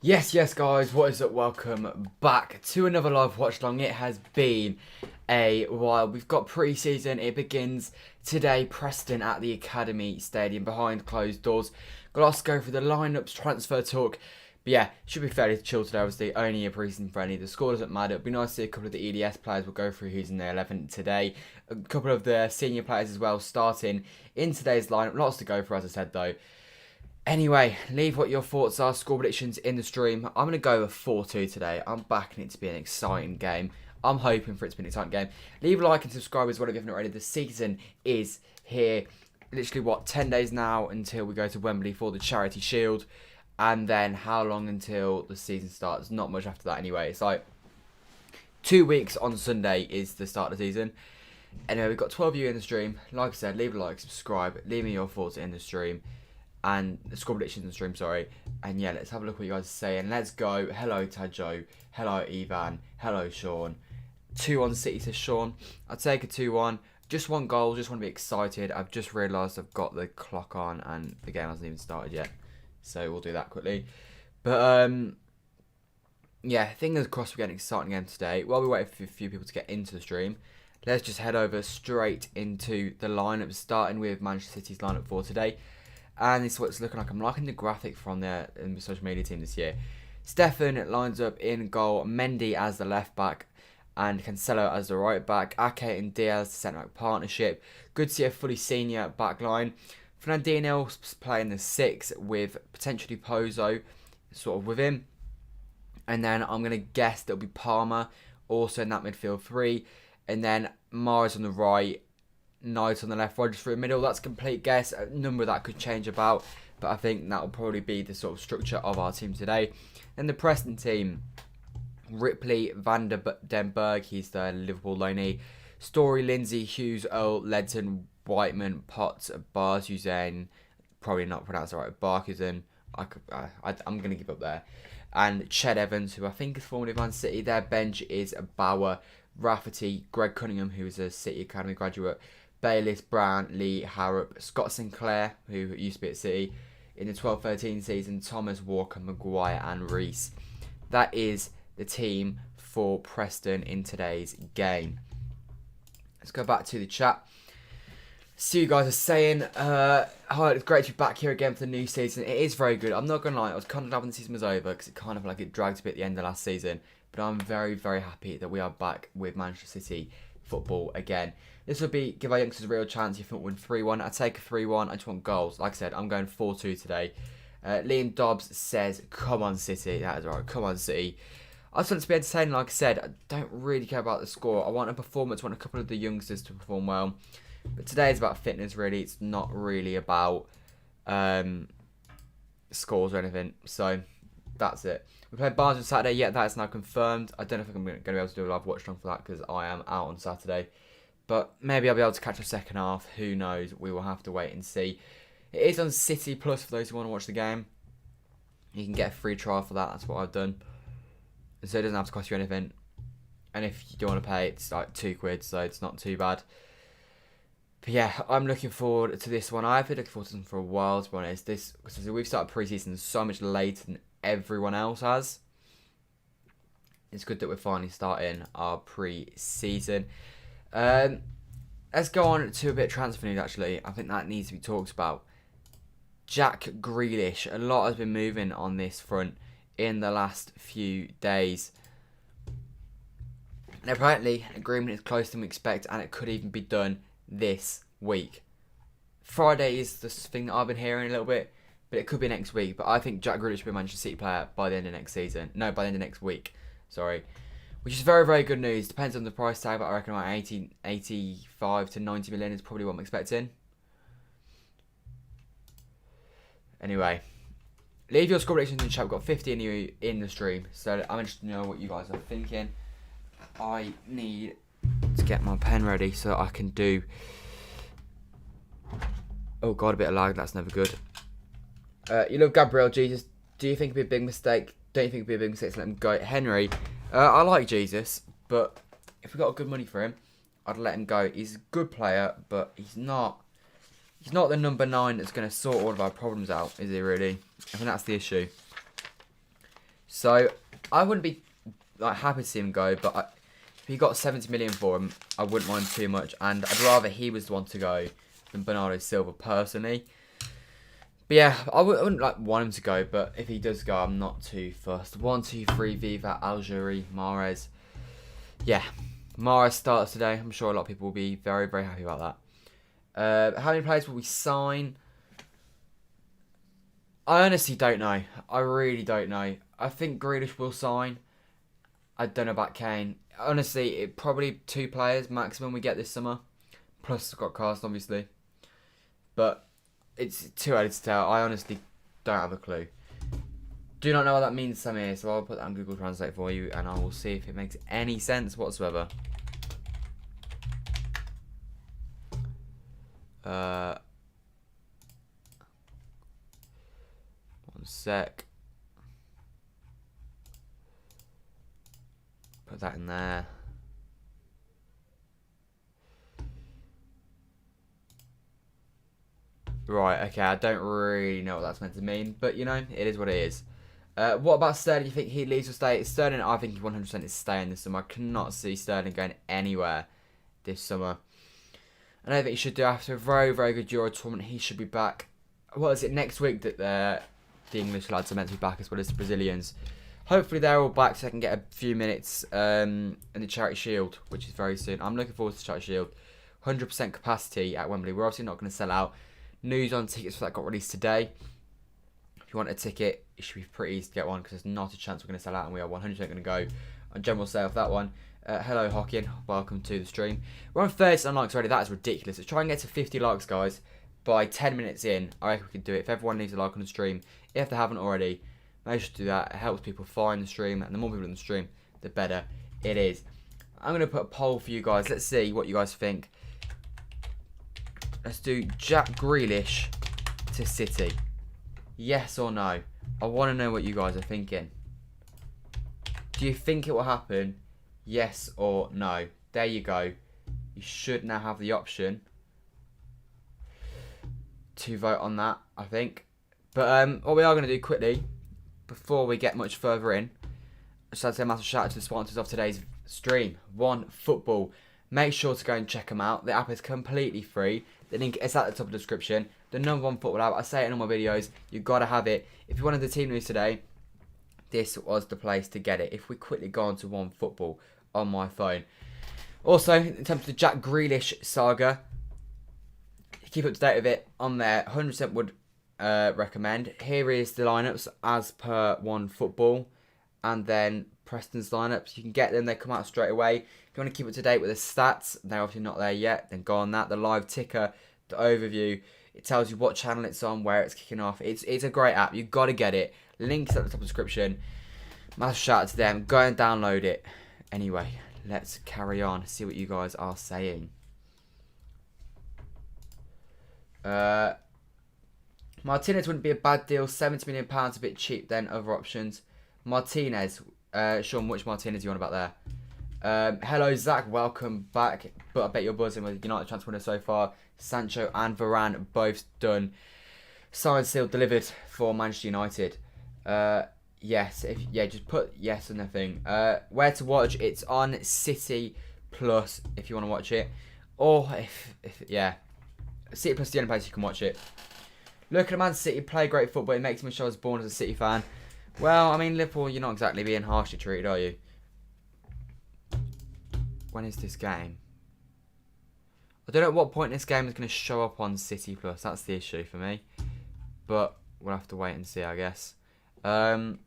Yes, guys, what is up? Welcome back to another live watch along. It has been a while. We've got pre-season. It begins today. Preston at the Academy Stadium behind closed doors. Got us to go through the lineups, transfer talk. But yeah, should be fairly chill today. Obviously, only a pre-season friendly. The score doesn't matter. It'd be nice to see a couple of the EDS players. We'll go through who's in their 11 today. A couple of the senior players as well starting in today's lineup. Lots to go for, as I said though. Anyway, leave what your thoughts are, score predictions in the stream. I'm going to go with 4-2 today. I'm backing it to be an exciting game. I'm hoping for it to be an exciting game. Leave a like and subscribe as well if you haven't already. The season is here. Literally, 10 days now until we go to Wembley for the Charity Shield. And then how long until the season starts? Not much after that anyway. It's like 2 weeks on Sunday is the start of the season. Anyway, we've got 12 of you in the stream. Like I said, leave a like, subscribe. Leave me your thoughts in the stream. And the score predictions in the stream, sorry. And yeah, let's have a look what you guys are saying. Let's go. Hello, Tajo. Hello, Ivan. Hello, Sean. 2-1 City, says Sean. I'd take a 2-1. Just one goal. Just want to be excited. I've just realised I've got the clock on and the game hasn't even started yet. So we'll do that quickly. But, yeah, fingers crossed we're getting an exciting game today. While we wait for a few people to get into the stream, let's just head over straight into the lineup, starting with Manchester City's lineup for today. And this is what it's looking like. I'm liking the graphic from their social media team this year. Stefan lines up in goal. Mendy as the left back. And Cancelo as the right back. Ake and Diaz, the centre back partnership. Good to see a fully senior back line. Fernandinho playing the 6 with potentially Pozo sort of with him. And then I'm going to guess that'll be Palmer also in that midfield 3. And then Mars on the right. Knight on the left, Rodgers through the middle. That's a complete guess. A number that could change about, but I think that will probably be the sort of structure of our team today. Then the Preston team: Ripley, Van den Berg, he's the Liverpool loanee. Story, Lindsay, Hughes, Earl, Ledson, Whiteman, Potts, Barhusen, probably not pronounced right, Barhusen. I'm going to give up there. And Ched Evans, who I think is formerly Man City. Their bench is Bauer, Rafferty, Greg Cunningham, who is a City Academy graduate. Bayliss, Brown, Lee, Harrop, Scott Sinclair, who used to be at City in the 12-13 season, Thomas, Walker, Maguire and Reese. That is the team for Preston in today's game. Let's go back to the chat. See you guys are saying, hi, it's great to be back here again for the new season. It is very good. I'm not going to lie, I was kind of glad when the season was over because it kind of like it dragged a bit at the end of last season. But I'm very, very happy that we are back with Manchester City football again. This will give our youngsters a real chance. If you want to win 3-1, I'd take a 3-1. I just want goals. Like I said, I'm going 4-2 today. Liam Dobbs says, come on, City. That is right. Come on, City. I just want it to be entertaining. Like I said, I don't really care about the score. I want a performance. I want a couple of the youngsters to perform well. But today is about fitness, really. It's not really about scores or anything. So that's it. We played Barnes on Saturday. Yeah, that is now confirmed. I don't know if I'm going to be able to do a live watch along for that because I am out on Saturday. But maybe I'll be able to catch the second half. Who knows? We will have to wait and see. It is on City Plus for those who want to watch the game. You can get a free trial for that. That's what I've done. And so it doesn't have to cost you anything. And if you don't want to pay, it's like £2, so it's not too bad. But yeah, I'm looking forward to this one. I've been looking forward to this for a while, to be honest. Because we've started pre-season so much later than everyone else has. It's good that we're finally starting our pre-season. Let's go on to a bit of transfer news, actually. I think that needs to be talked about. Jack Grealish. A lot has been moving on this front in the last few days. And apparently, an agreement is closer than we expect, and it could even be done this week. Friday is the thing that I've been hearing a little bit, but it could be next week. But I think Jack Grealish will be a Manchester City player by the end of next season. No, by the end of next week. Sorry. Which is very, very good news. Depends on the price tag, but I reckon around 85 to 90 million is probably what I'm expecting. Anyway, leave your score predictions in the chat. We've got 50 of you in the stream, so I'm interested to know what you guys are thinking. I need to get my pen ready so I can do... Oh god, a bit of lag, that's never good. You love Gabriel Jesus. Do you think it'd be a big mistake? Don't you think it'd be a big mistake to let him go? Henry, I like Jesus, but if we got good money for him, I'd let him go. He's a good player, but he's not the number 9 that's going to sort all of our problems out, is he really? I think that's the issue. So I wouldn't be like happy to see him go, but if he got 70 million for him, I wouldn't mind too much. And I'd rather he was the one to go than Bernardo Silva personally. But yeah, I wouldn't like want him to go, but if he does go, I'm not too fussed. 1, 2, 3, Viva, Algeri, Mahrez. Yeah, Mahrez starts today. I'm sure a lot of people will be very, very happy about that. How many players will we sign? I honestly don't know. I really don't know. I think Grealish will sign. I don't know about Kane. Honestly, probably 2 players maximum we get this summer. Plus Scott Carson, obviously. But it's too early to tell. I honestly don't have a clue. Do not know what that means, Samir, so I'll put that on Google Translate for you and I will see if it makes any sense whatsoever. One sec. Put that in there. Right, okay, I don't really know what that's meant to mean, but you know, it is what it is. What about Sterling? Do you think he leaves or stays? Sterling, I think he 100% is staying this summer. I cannot see Sterling going anywhere this summer. I don't think he should do after a very, very good Euro tournament. He should be back. What is it, next week that the English lads are meant to be back as well as the Brazilians. Hopefully they're all back so I can get a few minutes in the Charity Shield, which is very soon. I'm looking forward to the Charity Shield. 100% capacity at Wembley. We're obviously not going to sell out. News on tickets for that got released today. If you want a ticket, it should be pretty easy to get one because there's not a chance we're going to sell out, and we are 100% going to go on general sale for that one. Hello, Hockin. Welcome to the stream. We're on 30 likes already. That is ridiculous. Let's try and get to 50 likes, guys. By 10 minutes in, I reckon we can do it. If everyone leaves a like on the stream, if they haven't already, make sure to do that. It helps people find the stream, and the more people in the stream, the better it is. I'm going to put a poll for you guys. Let's see what you guys think. Let's do Jack Grealish to City. Yes or no? I want to know what you guys are thinking. Do you think it will happen? Yes or no? There you go. You should now have the option to vote on that, I think. But what we are going to do quickly, before we get much further in, just like to say a massive shout out to the sponsors of today's stream. OneFootball. Make sure to go and check them out. The app is completely free. The link is at the top of the description. The #1 football app. I say it in all my videos. You've got to have it. If you wanted the team news today, this was the place to get it. If we quickly go on to OneFootball on my phone. Also, in terms of the Jack Grealish saga, keep up to date with it on there. 100% would recommend. Here is the lineups as per OneFootball. And then Preston's lineups. You can get them. They come out straight away. If you want to keep up to date with the stats, they're obviously not there yet, then go on that. The live ticker, the overview, it tells you what channel it's on, where it's kicking off. It's a great app. You've got to get it. Links at the top of the description. Massive shout out to them. Go and download it. Anyway, let's carry on. See what you guys are saying. Martinez wouldn't be a bad deal. £70 million, a bit cheap than other options. Martinez. Sean, which Martinez do you want about there? Hello, Zach. Welcome back. But I bet you're buzzing with United transfer winner so far. Sancho and Varane both done. Signed, sealed, delivered for Manchester United. Yes. Just put yes and nothing. Where to watch? It's on City Plus if you want to watch it. Or yeah. City Plus is the only place you can watch it. Look at Man City play great football. It makes me sure I was born as a City fan. Well, I mean, Liverpool, you're not exactly being harshly treated, are you? When is this game? I don't know at what point this game is going to show up on City Plus. That's the issue for me. But we'll have to wait and see, I guess. I'm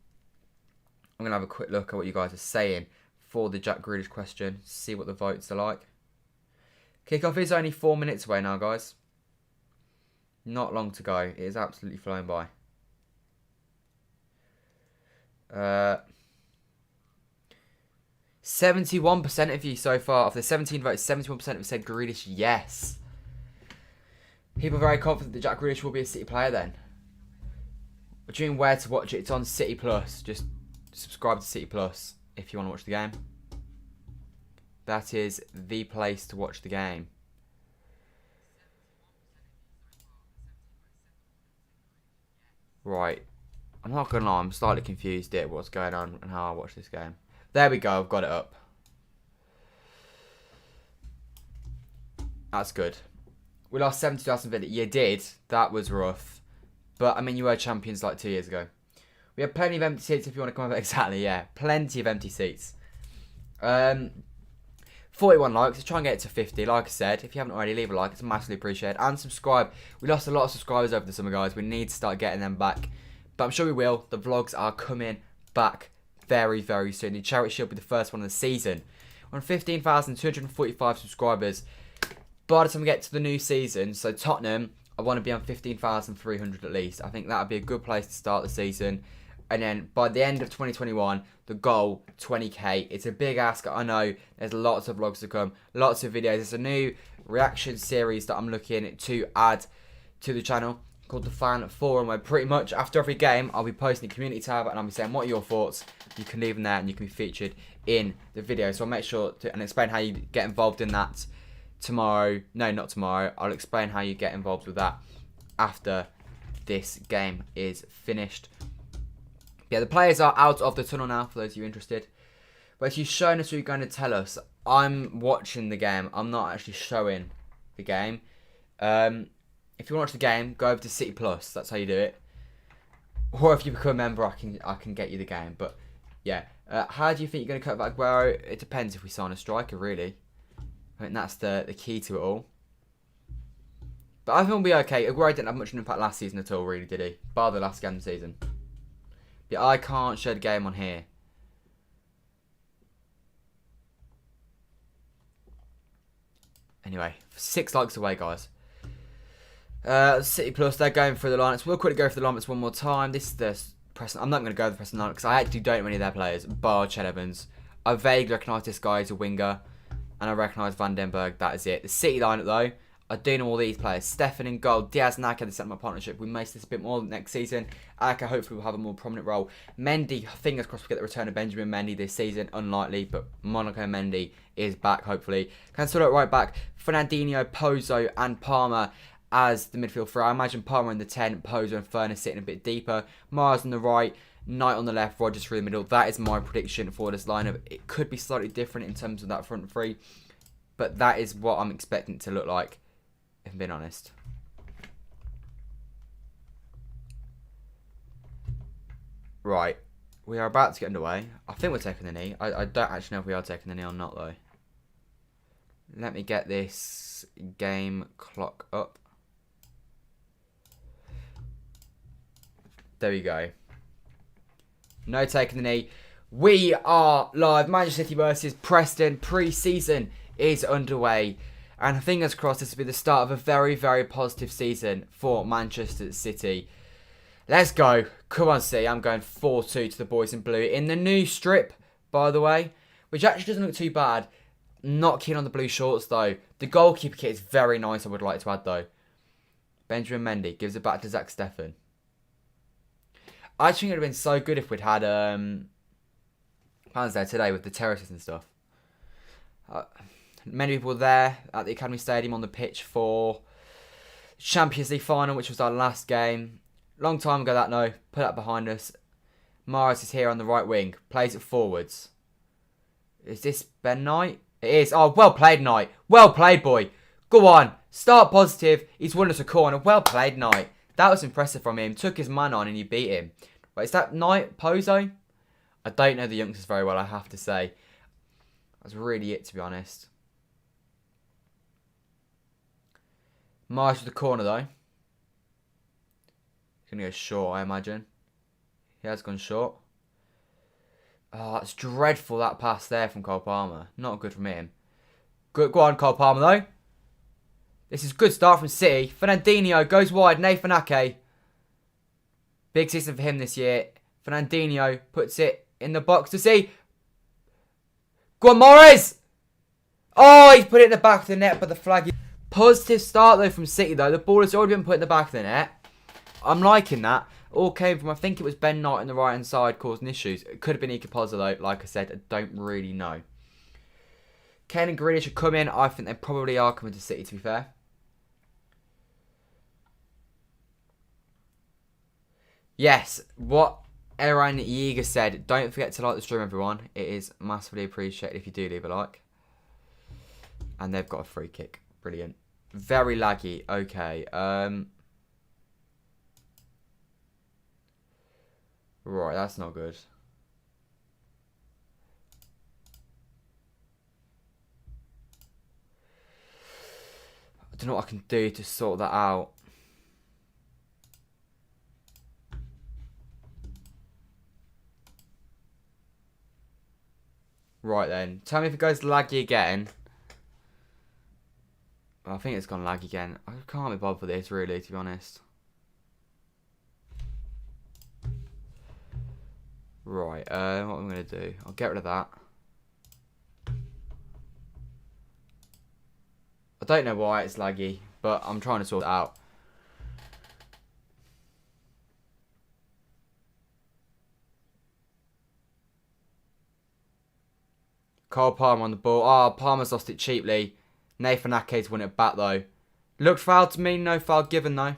going to have a quick look at what you guys are saying for the Jack Grealish question. See what the votes are like. Kickoff is only 4 minutes away now, guys. Not long to go. It is absolutely flown by. 71% of you so far, of the 17 votes, 71% have said Grealish, yes. People are very confident that Jack Grealish will be a City player then. What do you mean where to watch it? It's on City Plus. Just subscribe to City Plus if you want to watch the game. That is the place to watch the game. Right. I'm not going to lie, I'm slightly confused at what's going on and how I watch this game. There we go, I've got it up. That's good. We lost 7-2 to Aston Villa. You did. That was rough. But, I mean, you were champions like 2 years ago. We have plenty of empty seats if you want to come over. Exactly, yeah. Plenty of empty seats. 41 likes. Let's try and get it to 50. Like I said, if you haven't already, leave a like. It's massively appreciated. And subscribe. We lost a lot of subscribers over the summer, guys. We need to start getting them back. But I'm sure we will. The vlogs are coming back very, very soon. The charity shield will be the first one of the season. We're on 15,245 subscribers. By the time we get to the new season, so Tottenham, I want to be on 15,300 at least. I think that would be a good place to start the season. And then by the end of 2021, the goal, 20k. It's a big ask, I know. There's lots of vlogs to come, lots of videos. There's a new reaction series that I'm looking to add to the channel called the Fan Forum, where pretty much after every game, I'll be posting a community tab and I'll be saying, what are your thoughts? You can leave them there and you can be featured in the video. So I'll make sure to and explain how you get involved in that tomorrow. No, not tomorrow. I'll explain how you get involved with that after this game is finished. Yeah, the players are out of the tunnel now, for those of you interested. But if you've shown us what you're going to tell us, I'm watching the game. I'm not actually showing the game. If you want to watch the game, go over to City Plus. That's how you do it. Or if you become a member, I can get you the game. But yeah, how do you think you're going to cut back Aguero? It depends if we sign a striker, really. I think that's the key to it all. But I think we'll be okay. Aguero didn't have much of an impact last season at all, really, did he? Bar the last game of the season. Yeah, I can't show the game on here. Anyway, 6 likes away, guys. City Plus, they're going through the lineups. We'll quickly go through the lineups one more time. This is the Preston. I'm not going to go over the Preston lineup because I actually don't know any of their players, bar Ched Evans. I vaguely recognise this guy as a winger, and I recognise Van den Berg. That is it. The City lineup, though, I do know all these players. Stefan in goal. Diaz and Ake, the centre partnership. We may see this a bit more next season. Ake hopefully will have a more prominent role. Mendy, fingers crossed we get the return of Benjamin Mendy this season. Unlikely, but Monaco Mendy is back, hopefully. Can sort it right back. Fernandinho, Pozo and Palmer as the midfield three. I imagine Palmer in the 10, Pozo and Furness sitting a bit deeper. Mars on the right, Knight on the left, Rogers through the middle. That is my prediction for this lineup. It could be slightly different in terms of that front three, but that is what I'm expecting it to look like, if I'm being honest. Right, we are about to get underway. I think we're taking the knee. I don't actually know if we are taking the knee or not, though. Let me get this game clock up. There we go. No taking the knee. We are live. Manchester City versus Preston. Pre-season is underway. And fingers crossed this will be the start of a very, very positive season for Manchester City. Let's go. Come on, City. I'm going 4-2 to the boys in blue. In the new strip, by the way, which actually doesn't look too bad. Not keen on the blue shorts, though. The goalkeeper kit is very nice, I would like to add, though. Benjamin Mendy gives it back to Zach Steffen. I think it would have been so good if we'd had fans there today with the terraces and stuff. Many people were there at the Academy Stadium on the pitch for Champions League final, which was our last game. Long time ago that, no. Put that behind us. Morris is here on the right wing. Plays it forwards. Is this Ben Knight? It is. Oh, well played, Knight. Well played, boy. Go on. Start positive. He's won us a corner. Well played, Knight. That was impressive from him. Took his man on and you beat him. Wait, is that Knight? Pozo? I don't know the youngsters very well, I have to say. That's really it, to be honest. Marsh with the corner, though. He's going to go short, I imagine. He has gone short. Oh, that's dreadful, that pass there from Cole Palmer. Not good from him. Good, go on, Cole Palmer, though. This is a good start from City. Fernandinho goes wide. Nathan Ake. Big season for him this year. Fernandinho puts it in the box to see. Go on, Morris! Oh, he's put it in the back of the net, but the flag. Positive start, though, from City, though. The ball has already been put in the back of the net. I'm liking that. All came from, I think it was Ben Knight on the right-hand side causing issues. It could have been Ike Pozzo, though. Like I said, I don't really know. Kane and Grealish should come in. I think they probably are coming to City, to be fair. Yes, what Aaaanndddddd said. Don't forget to like the stream, everyone. It is massively appreciated if you do leave a like. And they've got a free kick. Brilliant. Very laggy. Okay. Right, that's not good. I don't know what I can do to sort that out. Right then. Tell me if it goes laggy again. I think it's gone lag again. I can't be bothered for this, really, to be honest. Right, what I'm going to do, I'll get rid of that. I don't know why it's laggy, but I'm trying to sort it out. Cole Palmer on the ball. Oh, Palmer's lost it cheaply. Nathan Ake's won it back, though. Looked foul to me. No foul given, though.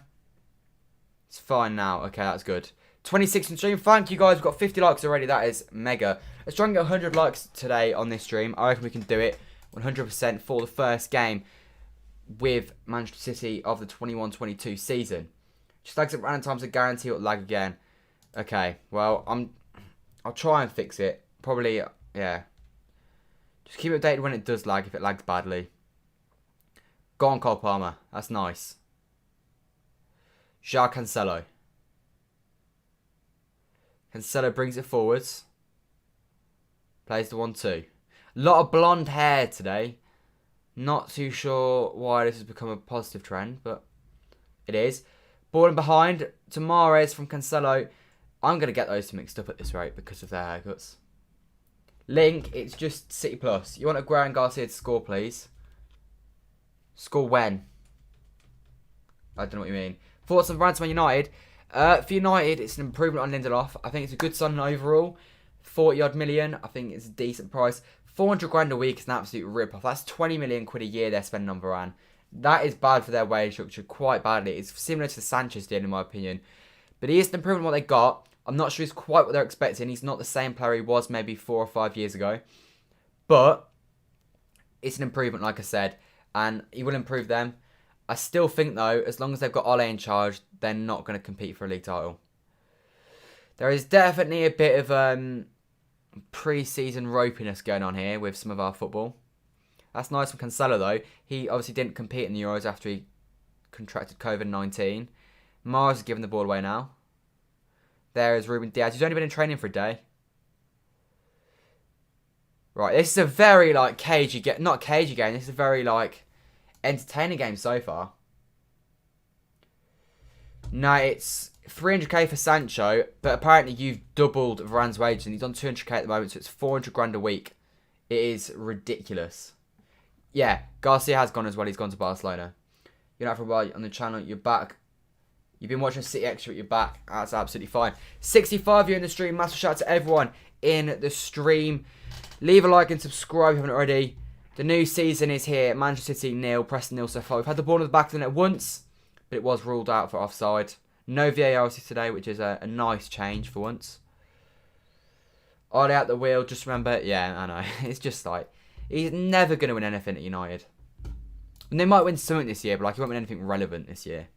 It's fine now. Okay, that's good. 26 in stream. Thank you, guys. We've got 50 likes already. That is mega. Let's try and get 100 likes today on this stream. I reckon we can do it 100% for the first game with Manchester City of the 21-22 season. Just lags at random times. I guarantee it'll lag again. Okay, well, I'll try and fix it. Probably, yeah. Just keep it updated when it does lag, if it lags badly. Go on, Cole Palmer. That's nice. João Cancelo. Cancelo brings it forwards. Plays the 1-2. A lot of blonde hair today. Not too sure why this has become a positive trend, but it is. Ball in behind to Mahrez from Cancelo. I'm going to get those two mixed up at this rate because of their haircuts. Link, it's just City Plus. You want Aguero and Garcia to score, please? Score when? I don't know what you mean. Thoughts on Man United? For United, it's an improvement on Lindelof. I think it's a good signing overall. 40-odd million. I think it's a decent price. 400 grand a week is an absolute rip-off. That's 20 million quid a year they're spending on Varane. That is bad for their wage structure, quite badly. It's similar to the Sanchez deal, in my opinion. But he is an improvement on what they got. I'm not sure he's quite what they're expecting. He's not the same player he was maybe 4 or 5 years ago. But it's an improvement, like I said. And he will improve them. I still think, though, as long as they've got Ole in charge, they're not going to compete for a league title. There is definitely a bit of pre-season ropiness going on here with some of our football. That's nice from Cancelo, though. He obviously didn't compete in the Euros after he contracted COVID-19. Mars is giving the ball away now. There is Ruben Diaz. He's only been in training for a day. Right, this is a very, like, cagey game. Not cagey game. This is a very, like, entertaining game so far. No, it's 300k for Sancho, but apparently you've doubled Varane's wages, and he's on 200k at the moment, so it's 400 grand a week. It is ridiculous. Yeah, Garcia has gone as well. He's gone to Barcelona. You're not for a while on the channel. You're back. You've been watching City Extra, you're back. That's absolutely fine. 65 of you in the stream. Massive shout out to everyone in the stream. Leave a like and subscribe if you haven't already. The new season is here. Manchester City 0, Preston 0 so far. We've had the ball in the back of the net once, but it was ruled out for offside. No VAR today, which is a nice change for once. Ollie out the wheel. Just remember, yeah, I know. It's just like, he's never going to win anything at United. And they might win something this year, but like he won't win anything relevant this year.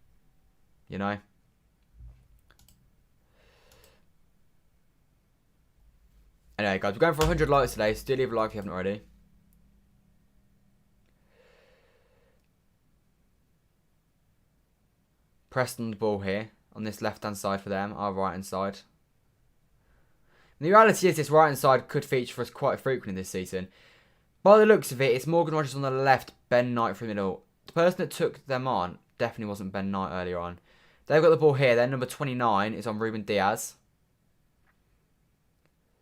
You know? Anyway, guys, we're going for 100 likes today, so do leave a like if you haven't already. Preston the ball here, on this left-hand side for them, our right-hand side. And the reality is this right-hand side could feature for us quite frequently this season. By the looks of it, it's Morgan Rogers on the left, Ben Knight through the middle. The person that took them on definitely wasn't Ben Knight earlier on. They've got the ball here. Their number 29 is on Ruben Diaz.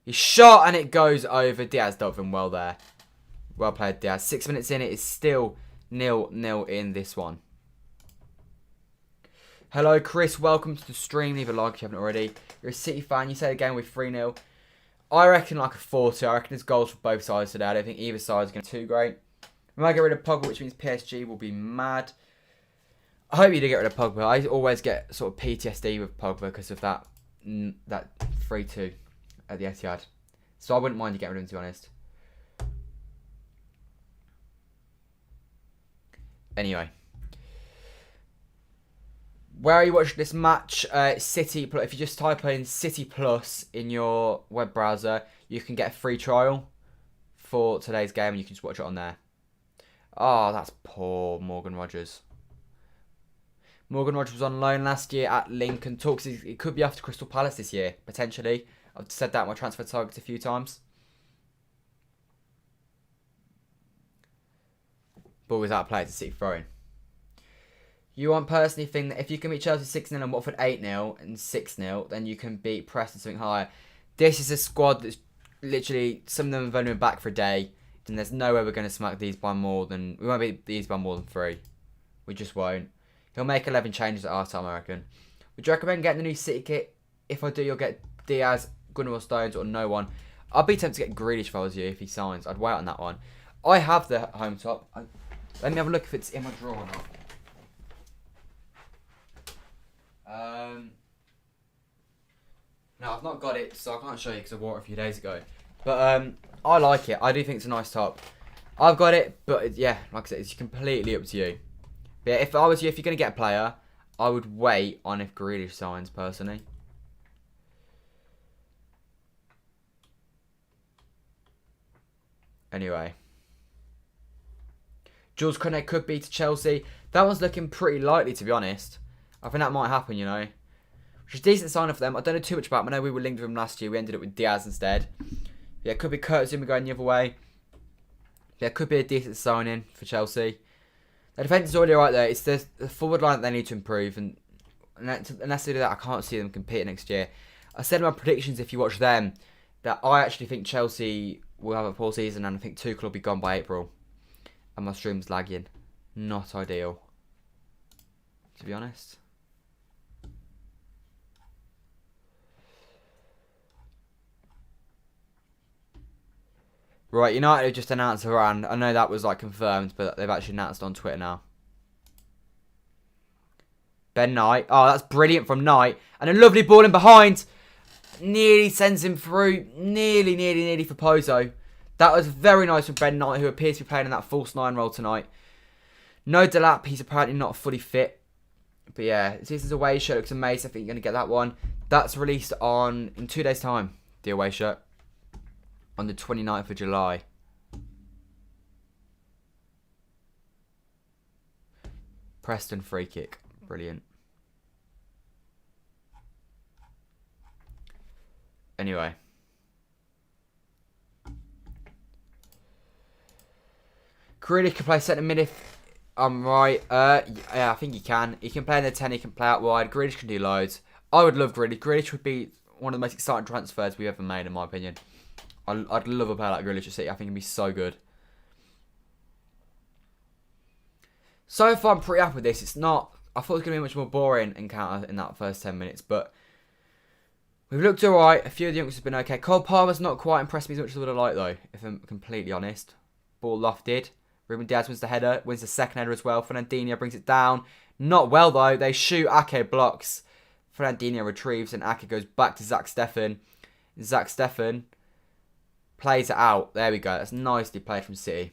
He's shot and it goes over. Diaz dealt with him well there. Well played, Diaz. 6 minutes in, it is still 0-0 in this one. Hello, Chris. Welcome to the stream. Leave a like if you haven't already. You're a City fan. You say the game with 3-0. I reckon like a 4-2. I reckon there's goals for both sides today. I don't think either side is going to be too great. We might get rid of Pogba, which means PSG will be mad. I hope you do get rid of Pogba. I always get sort of PTSD with Pogba because of that that 3-2 at the Etihad. So I wouldn't mind you getting rid of him, to be honest. Anyway. Where are you watching this match? City. If you just type in City Plus in your web browser, you can get a free trial for today's game, and you can just watch it on there. Oh, that's poor Morgan Rogers. Morgan Rogers was on loan last year at Lincoln. Talks it could be after Crystal Palace this year, potentially. I've said that in my transfer targets a few times. Ball was out of play to City throwing. You want personally think that if you can beat Chelsea 6-0 and Watford 8-0 and 6-0, then you can beat Preston something higher. This is a squad that's literally, some of them have only been back for a day, and there's no way we're going to smack these by more than, we won't beat these by more than 3. We just won't. He'll make 11 changes at our time, I reckon. Would you recommend getting the new City kit? If I do, you'll get Diaz, Gunnar Stones, or no one. I'd be tempted to get Grealish if I was you, if he signs. I'd wait on that one. I have the home top. Let me have a look if it's in my drawer or not. No, I've not got it, so I can't show you because I wore it a few days ago. But I like it. I do think it's a nice top. I've got it, but yeah, like I said, it's completely up to you. But yeah, if I was you, if you're going to get a player, I would wait on if Grealish signs, personally. Anyway. Jules Koundé could be to Chelsea. That one's looking pretty likely, to be honest. I think that might happen, you know. Which is a decent sign for them. I don't know too much about him. I know we were linked with him last year. We ended up with Diaz instead. Yeah, it could be Kurt Zouma going the other way. Yeah, it could be a decent signing for Chelsea. The defence is already right there. It's the forward line that they need to improve. And unless they do that, I can't see them competing next year. I said in my predictions, if you watch them, that I actually think Chelsea will have a poor season. And I think Tuchel will be gone by April. And my stream's lagging. Not ideal, to be honest. Right, United have just announced Aaaanndddddd. I know that was like confirmed, but they've actually announced on Twitter now. Ben Knight. Oh, that's brilliant from Knight. And a lovely ball in behind. Nearly sends him through. Nearly for Pozo. That was very nice from Ben Knight, who appears to be playing in that false 9 role tonight. No Delap. He's apparently not fully fit. But yeah, this is a away shirt. Looks amazing. I think you're going to get that one. That's released in 2 days' time. The away shirt. On the 29th of July. Preston free kick. Brilliant. Anyway. Grealish can play centre mid if I'm right. Yeah, I think he can. He can play in the 10, he can play out wide. Grealish can do loads. I would love Grealish. Grealish would be one of the most exciting transfers we've ever made, in my opinion. I'd love a player like Grealish at City. I think he'd be so good. So far, I'm pretty happy with this. It's not... I thought it was going to be a much more boring encounter in that first 10 minutes, but... We've looked alright. A few of the youngsters have been okay. Cole Palmer's not quite impressed me as much as I would have liked, though, if I'm completely honest. Ball lofted. Ruben Diaz wins the header. Wins the second header as well. Fernandinho brings it down. Not well, though. They shoot. Ake blocks. Fernandinho retrieves, and Ake goes back to Zach Steffen. Zach Steffen... plays it out. There we go. That's nicely played from City.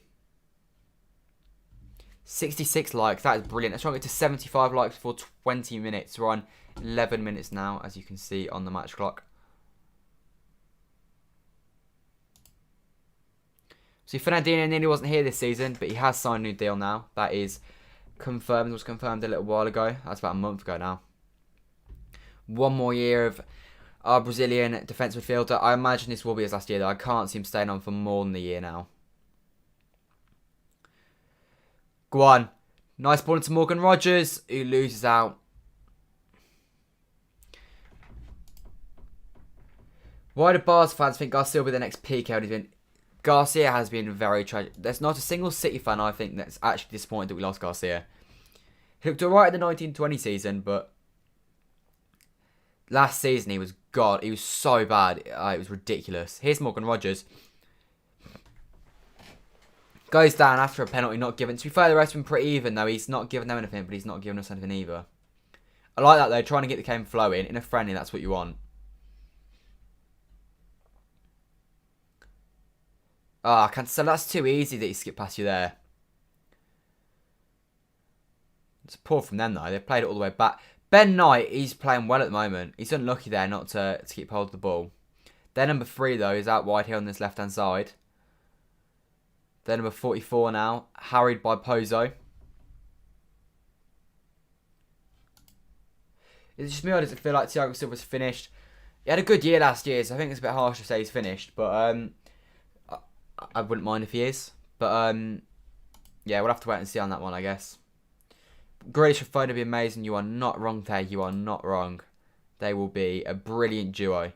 66 likes. That is brilliant. Let's try and get to 75 likes for 20 minutes. We're on 11 minutes now, as you can see on the match clock. See, Fernandinho nearly wasn't here this season, but he has signed a new deal now. That is confirmed. It was confirmed a little while ago. That's about a month ago now. 1 more year of our Brazilian defence midfielder. I imagine this will be his last year, though. I can't see him staying on for more than a year now. Go on. Nice ball into Morgan Rogers, who loses out. Why do Bars fans think Garcia will be the next PK? Garcia has been very tragic. There's not a single City fan, I think, that's actually disappointed that we lost Garcia. He looked alright in the 1920 season, but... last season, he was God. He was so bad. It was ridiculous. Here's Morgan Rogers. Goes down after a penalty not given. To be fair, the rest have been pretty even, though. He's not given them anything, but he's not given us anything either. I like that, though. Trying to get the game flowing. In a friendly, that's what you want. Ah, Cancelo, that's too easy that he skipped past you there. It's poor from them, though. They've played it all the way back. Ben Knight, he's playing well at the moment. He's unlucky there not to keep hold of the ball. Their number 3, though, is out wide here on this left-hand side. Their number 44 now, harried by Pozo. Is it just me, or does it feel like Thiago Silva's finished? He had a good year last year, so I think it's a bit harsh to say he's finished. But I wouldn't mind if he is. But yeah, we'll have to wait and see on that one, I guess. Grealish and Foden will be amazing. You are not wrong there. You are not wrong. They will be a brilliant duo.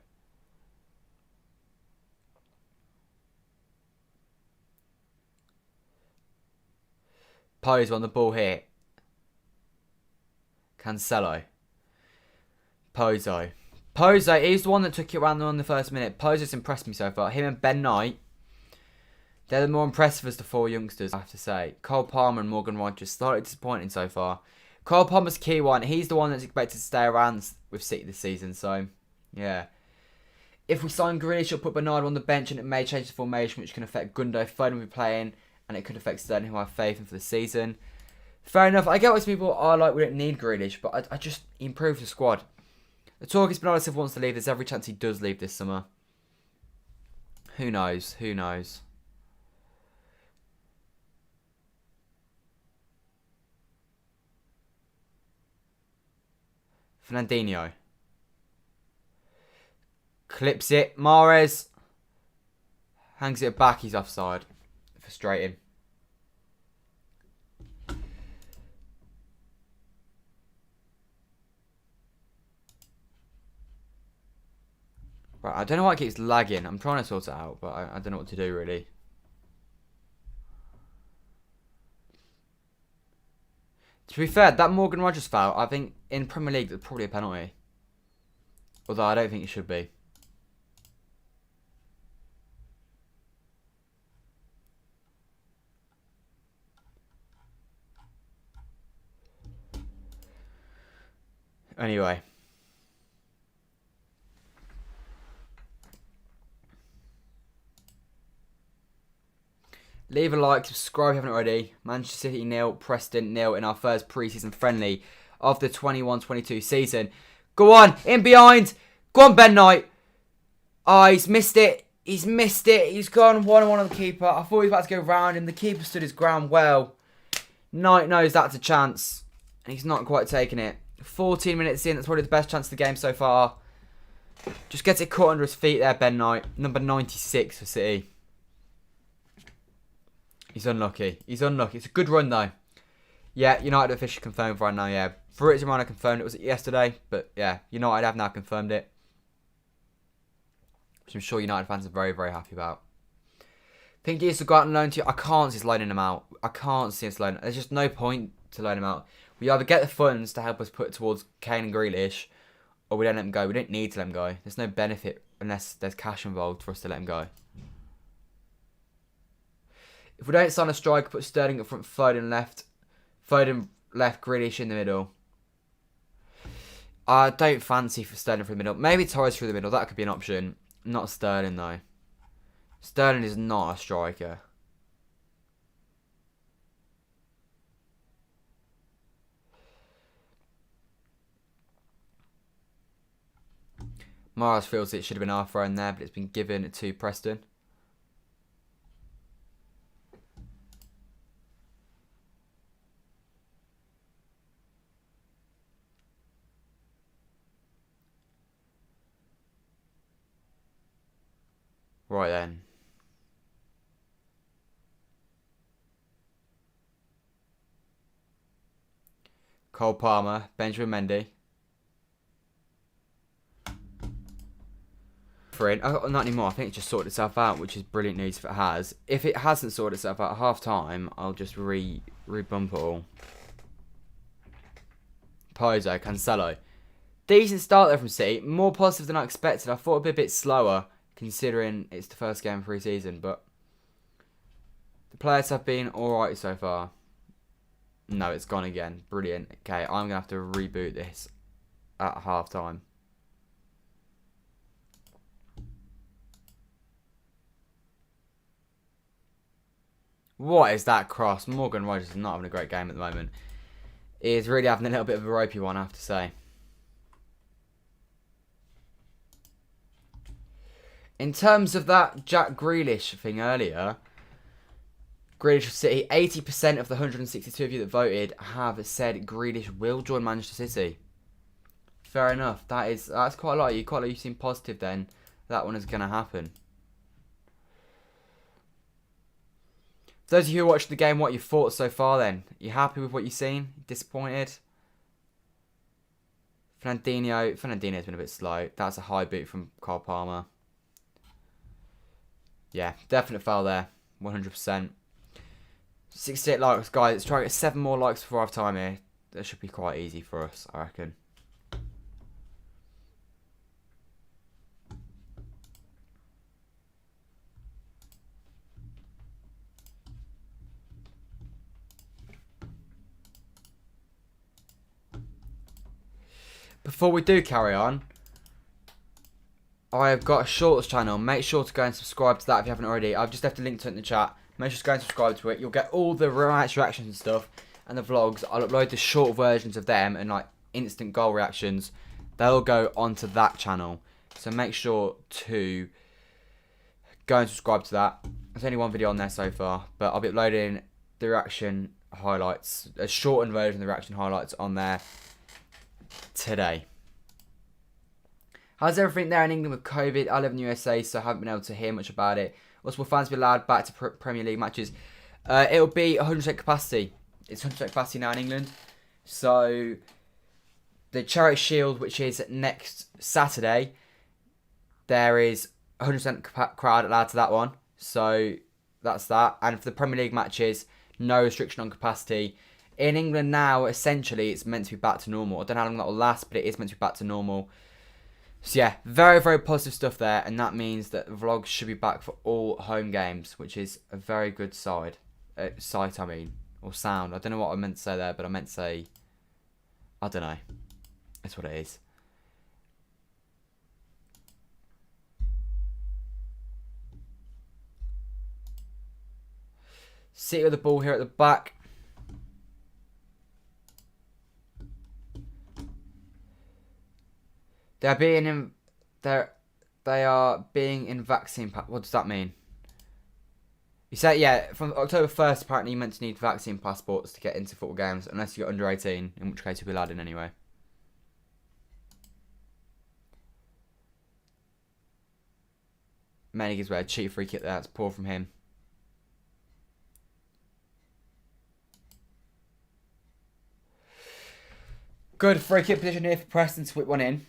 Pose on the ball here. Cancelo. Pozo. Pozo, he's the one that took it around on the first minute. Pozo's impressed me so far. Him and Ben Knight, they're the more impressive as the 4 youngsters, I have to say. Cole Palmer and Morgan Rogers, slightly disappointing so far. Cole Palmer's key one. He's the one that's expected to stay around with City this season. So, yeah. If we sign Grealish, we'll put Bernardo on the bench and it may change the formation, which can affect Gundo. Foden will be playing and it could affect Sterling, who I have faith in for the season. Fair enough. I get what people are like, we don't need Grealish, but I just improve the squad. The talk is Bernardo Silva wants to leave. There's every chance he does leave this summer. Who knows? Who knows? Fernandinho. Clips it. Mahrez. Hangs it back. He's offside. Frustrating. Right, I don't know why it keeps lagging. I'm trying to sort it out, but I don't know what to do, really. To be fair, that Morgan Rogers foul, I think in Premier League, it's probably a penalty. Although I don't think it should be. Anyway. Leave a like, subscribe if you haven't already. Manchester City 0, Preston 0 in our first pre-season friendly of the 21-22 season. Go on, in behind. Go on, Ben Knight. Oh, he's missed it. He's missed it. He's gone 1-on-1 on the keeper. I thought he was about to go round him. The keeper stood his ground well. Knight knows that's a chance. And he's not quite taking it. 14 minutes in, that's probably the best chance of the game so far. Just gets it caught under his feet there, Ben Knight. Number 96 for City. He's unlucky. He's unlucky. It's a good run, though. Yeah, United officially confirmed right now, yeah. Fabrizio Romano confirmed it was yesterday, but yeah, United have now confirmed it. Which I'm sure United fans are very, very happy about. Think he needs to go out and loan to you? I can't see us loaning him out. I can't see us loaning. There's just no point to loan him out. We either get the funds to help us put towards Kane and Grealish, or we don't let him go. We don't need to let him go. There's no benefit unless there's cash involved for us to let him go. If we don't sign a striker, put Sterling up front, Foden left, Grealish in the middle. I don't fancy for Sterling through the middle. Maybe Torres through the middle. That could be an option. Not Sterling, though. Sterling is not a striker. Mahrez feels it should have been our throw in there, but it's been given to Preston. Right then. Cole Palmer, Benjamin Mendy. Oh, not anymore. I think it just sorted itself out, which is brilliant news if it has. If it hasn't sorted itself out at half time, I'll just re-bump it all. Pozo, Cancelo. Decent start there from City. More positive than I expected. I thought it'd be a bit slower, considering it's the first game of pre-season, but the players have been alright so far. No, it's gone again. Brilliant. Okay, I'm going to have to reboot this at half time. What is that cross? Morgan Rogers is not having a great game at the moment. He is really having a little bit of a ropey one, I have to say. In terms of that Jack Grealish thing earlier, Grealish City, 80% of the 162 of you that voted have said Grealish will join Manchester City. Fair enough. That's quite a lot. You seem positive then. That one is going to happen. For those of you who watched the game, what are your thoughts so far then? You happy with what you've seen? Disappointed? Fernandinho's been a bit slow. That's a high boot from Cole Palmer. Yeah, definite foul there. 100%. 68 likes, guys. Let's try to get 7 more likes before half time here. That should be quite easy for us, I reckon. Before we do carry on, I have got a shorts channel. Make sure to go and subscribe to that if you haven't already. I've just left a link to it in the chat. Make sure to go and subscribe to it. You'll get all the reactions and stuff and the vlogs. I'll upload the short versions of them and like instant goal reactions. They'll go onto that channel. So make sure to go and subscribe to that. There's only one video on there so far, but I'll be uploading the reaction highlights, a shortened version of the reaction highlights on there today. How's everything there in England with COVID? I live in the USA, so I haven't been able to hear much about it. Also, will fans be allowed back to Premier League matches? It'll be 100% capacity. It's 100% capacity now in England. So, the Charity Shield, which is next Saturday, there is 100% crowd allowed to that one. So, that's that. And for the Premier League matches, no restriction on capacity. In England now, essentially, it's meant to be back to normal. I don't know how long that will last, but it is meant to be back to normal. So yeah, very, very positive stuff there, and that means that the vlogs should be back for all home games, which is a very good sight, or sound. I don't know what I meant to say there, but I meant to say, I don't know. That's what it is. City with the ball here at the back. They are being in vaccine. What does that mean? You say, yeah, from October 1st, apparently you're meant to need vaccine passports to get into football games, unless you're under 18, in which case you'll be allowed in anyway. Manny gives away a cheap free kick there. That's poor from him. Good free kick position here for Preston to whip one in.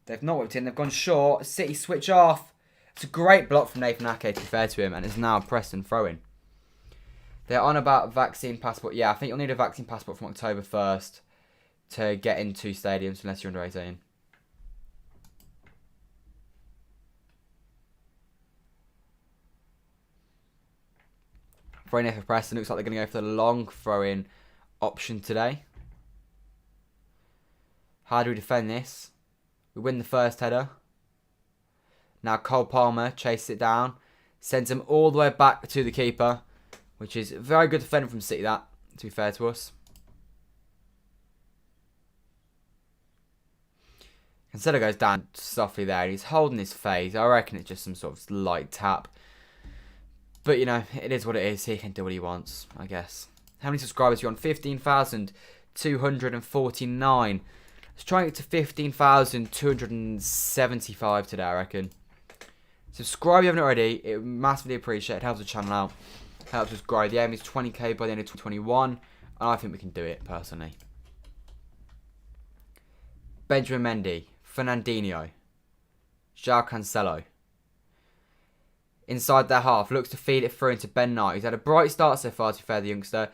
They've not whipped in. They've gone short. City switch off. It's a great block from Nathan Ake, to be fair to him, and it's now a Preston throw-in. They're on about vaccine passport. Yeah, I think you'll need a vaccine passport from October 1st to get into stadiums unless you're under 18. Very near for Preston. Looks like they're going to go for the long throw-in option today. How do we defend this? We win the first header. Now Cole Palmer chases it down. Sends him all the way back to the keeper. Which is very good defending from City, that, to be fair to us. Cancelo goes down softly there. And he's holding his face. I reckon it's just some sort of light tap. But, you know, it is what it is. He can do what he wants, I guess. How many subscribers are you on? 15,249. Let's try and get to 15,275 today, I reckon. Subscribe if you haven't already. It would massively appreciate it. It helps the channel out. Helps us grow. The aim is 20k by the end of 2021. And I think we can do it, personally. Benjamin Mendy. Fernandinho. João Cancelo. Inside their half. Looks to feed it through into Ben Knight. He's had a bright start so far, to be fair, the youngster.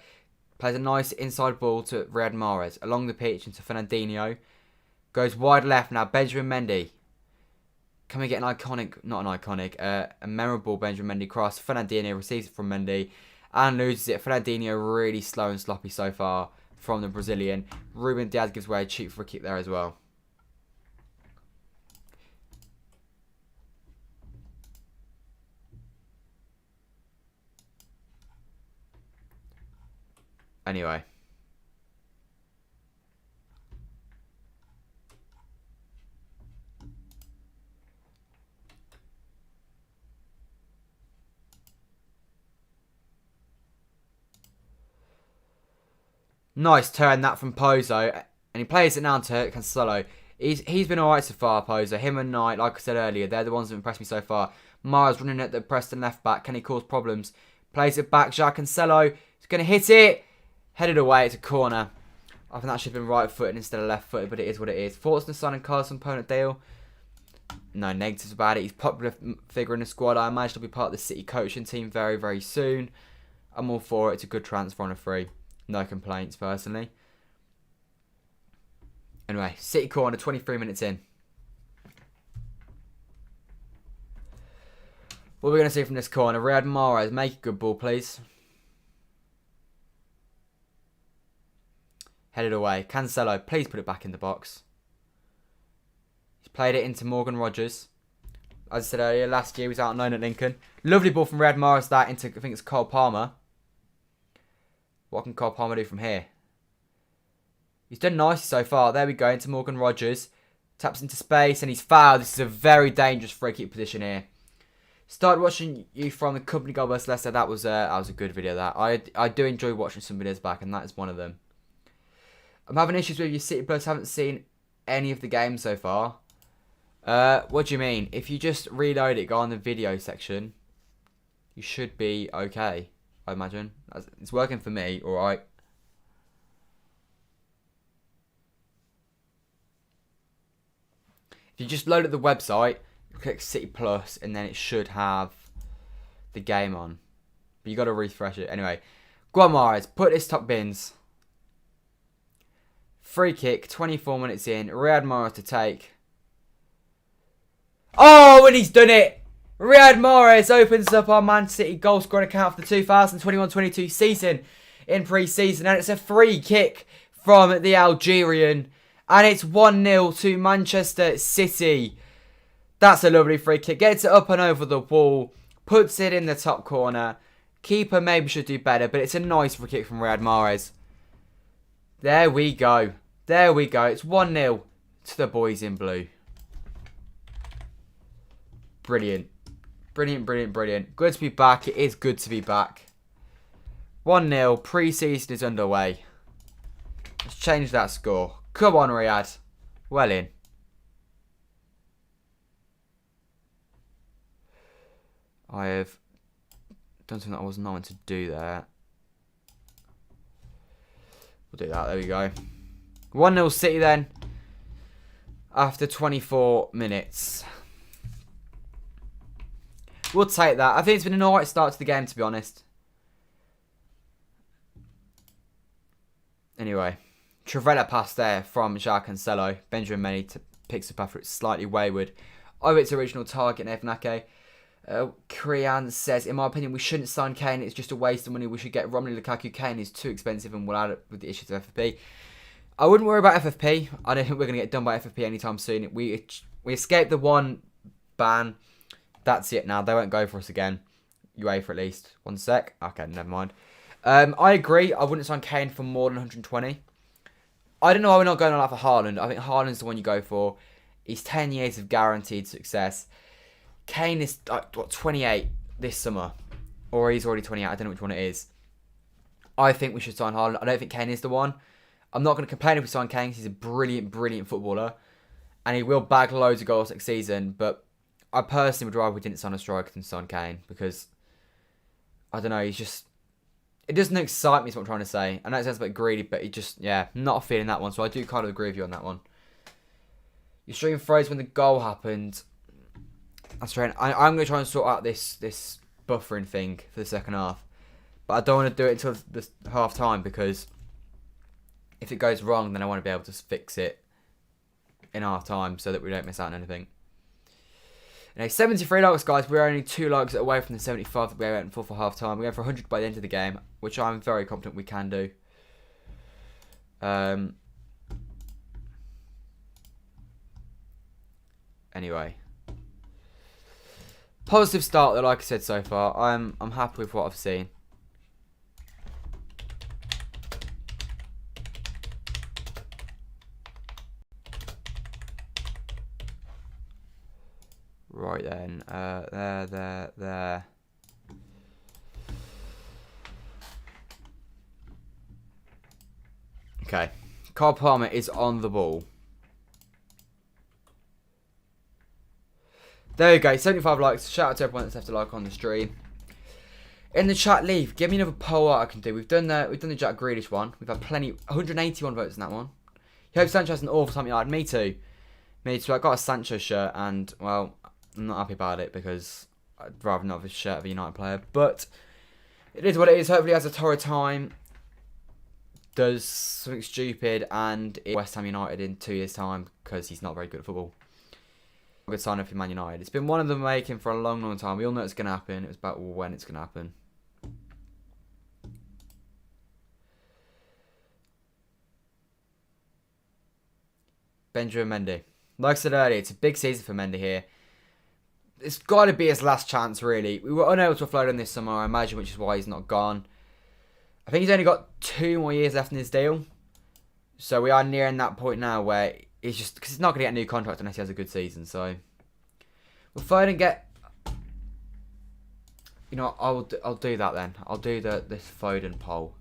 Plays a nice inside ball to Riyad Mahrez. Along the pitch into Fernandinho. Goes wide left now. Benjamin Mendy. Can we get an iconic, not an iconic, a memorable Benjamin Mendy cross? Fernandinho receives it from Mendy and loses it. Fernandinho really slow and sloppy so far from the Brazilian. Ruben Diaz gives away a cheap free kick there as well. Anyway. Nice turn that from Pozo. And he plays it now to Cancelo. He's been alright so far, Pozo. Him and Knight, like I said earlier, they're the ones that impressed me so far. Mara's running at the Preston left back. Can he cause problems? Plays it back. Cancelo. He's going to hit it. Headed away. It's a corner. I think that should have been right-footed instead of left-footed, but it is what it is. Thoughts on signing Carson opponent deal? No negatives about it. He's a popular figure in the squad. I imagine he'll be part of the City coaching team very, very soon. I'm all for it. It's a good transfer on a free. No complaints, personally. Anyway, City corner, 23 minutes in. What are we going to see from this corner? Riyad Mahrez, make a good ball, please. Headed away. Cancelo, please put it back in the box. He's played it into Morgan Rogers. As I said earlier, last year he was out on loan at Lincoln. Lovely ball from Riyad Mahrez, that into, I think it's Cole Palmer. What can Cole Palmer do from here? He's done nicely so far. There we go, into Morgan Rogers. Taps into space and he's fouled. This is a very dangerous free kick position here. Started watching you from the company goal versus Leicester. That was a good video. That I do enjoy watching some videos back, and that is one of them. I'm having issues with your City Plus. Haven't seen any of the games so far. What do you mean? If you just reload it, go on the video section, you should be okay. I imagine it's working for me. All right. If you just load up the website, click City Plus, and then it should have the game on. But you got to refresh it. Anyway, go on, Mahrez. Put this top bins. Free kick, 24 minutes in. Riyad Mahrez to take. Oh, and he's done it. Riyad Mahrez opens up our Man City goal scoring account for the 2021-22 season in pre-season. And it's a free kick from the Algerian. And it's 1-0 to Manchester City. That's a lovely free kick. Gets it up and over the wall. Puts it in the top corner. Keeper maybe should do better, but it's a nice free kick from Riyad Mahrez. There we go. There we go. It's 1-0 to the boys in blue. Brilliant. Brilliant, brilliant, brilliant. Good to be back. It is good to be back. 1-0. Pre-season is underway. Let's change that score. Come on, Riyad. Well in. I have done something that I was not meant to do there. We'll do that. There we go. 1-0 City then. After 24 minutes. We'll take that. I think it's been an alright start to the game, to be honest. Anyway. Trivella pass there from Cancelo. Benjamin Mendy picks up after it's slightly wayward. Over its original target, Nathan Ake. Krian says, in my opinion, we shouldn't sign Kane. It's just a waste of money. We should get Romelu Lukaku. Kane is too expensive and will add it with the issues of FFP. I wouldn't worry about FFP. I don't think we're going to get done by FFP anytime soon. We escaped the one ban. That's it now. They won't go for us again. UEFA at least. 1 sec. Okay, never mind. I agree. I wouldn't sign Kane for more than 120. I don't know why we're not going on that for Haaland. I think Haaland's the one you go for. He's 10 years of guaranteed success. Kane is, 28 this summer. Or he's already 28. I don't know which one it is. I think we should sign Haaland. I don't think Kane is the one. I'm not going to complain if we sign Kane. He's a brilliant, brilliant footballer. And he will bag loads of goals next season. But I personally would rather we didn't sign a striker than sign Kane. Because, I don't know, he's just... It doesn't excite me is what I'm trying to say. I know it sounds a bit greedy, but it just, yeah, not feeling that one. So I do kind of agree with you on that one. Your stream froze when the goal happened. That's right. I'm going to try and sort out this buffering thing for the second half. But I don't want to do it until the half time because if it goes wrong, then I want to be able to fix it in half time so that we don't miss out on anything. Anyway, 73 likes, guys. We're only 2 likes away from the 75 that we went for half time. We're going for 100 by the end of the game, which I'm very confident we can do. Anyway. Positive start, though, like I said so far. I'm happy with what I've seen. there. Okay. Carl Palmer is on the ball. There you go. 75 likes. Shout out to everyone that's left a like on the stream. In the chat, leave. Give me another poll I can do. We've done the Jack Grealish one. We've had plenty. 181 votes in that one. He hopes Sancho has an awful time United. Me too. Me too. I got a Sancho shirt and, well, I'm not happy about it because I'd rather not have a shirt of a United player. But it is what it is. Hopefully he has a torrid time. Does something stupid and it's West Ham United in 2 years' time because he's not very good at football. Good sign up for Man United. It's been one of the making for a long, long time. We all know it's going to happen. It was about when it's going to happen. Benjamin Mendy. Like I said earlier, it's a big season for Mendy here. It's got to be his last chance, really. We were unable to offload him this summer, I imagine, which is why he's not gone. I think he's only got 2 more years left in his deal. So we are nearing that point now where it's just... Because he's not going to get a new contract unless he has a good season. So we'll Foden get... You know, I'll do that then. I'll do this Foden poll.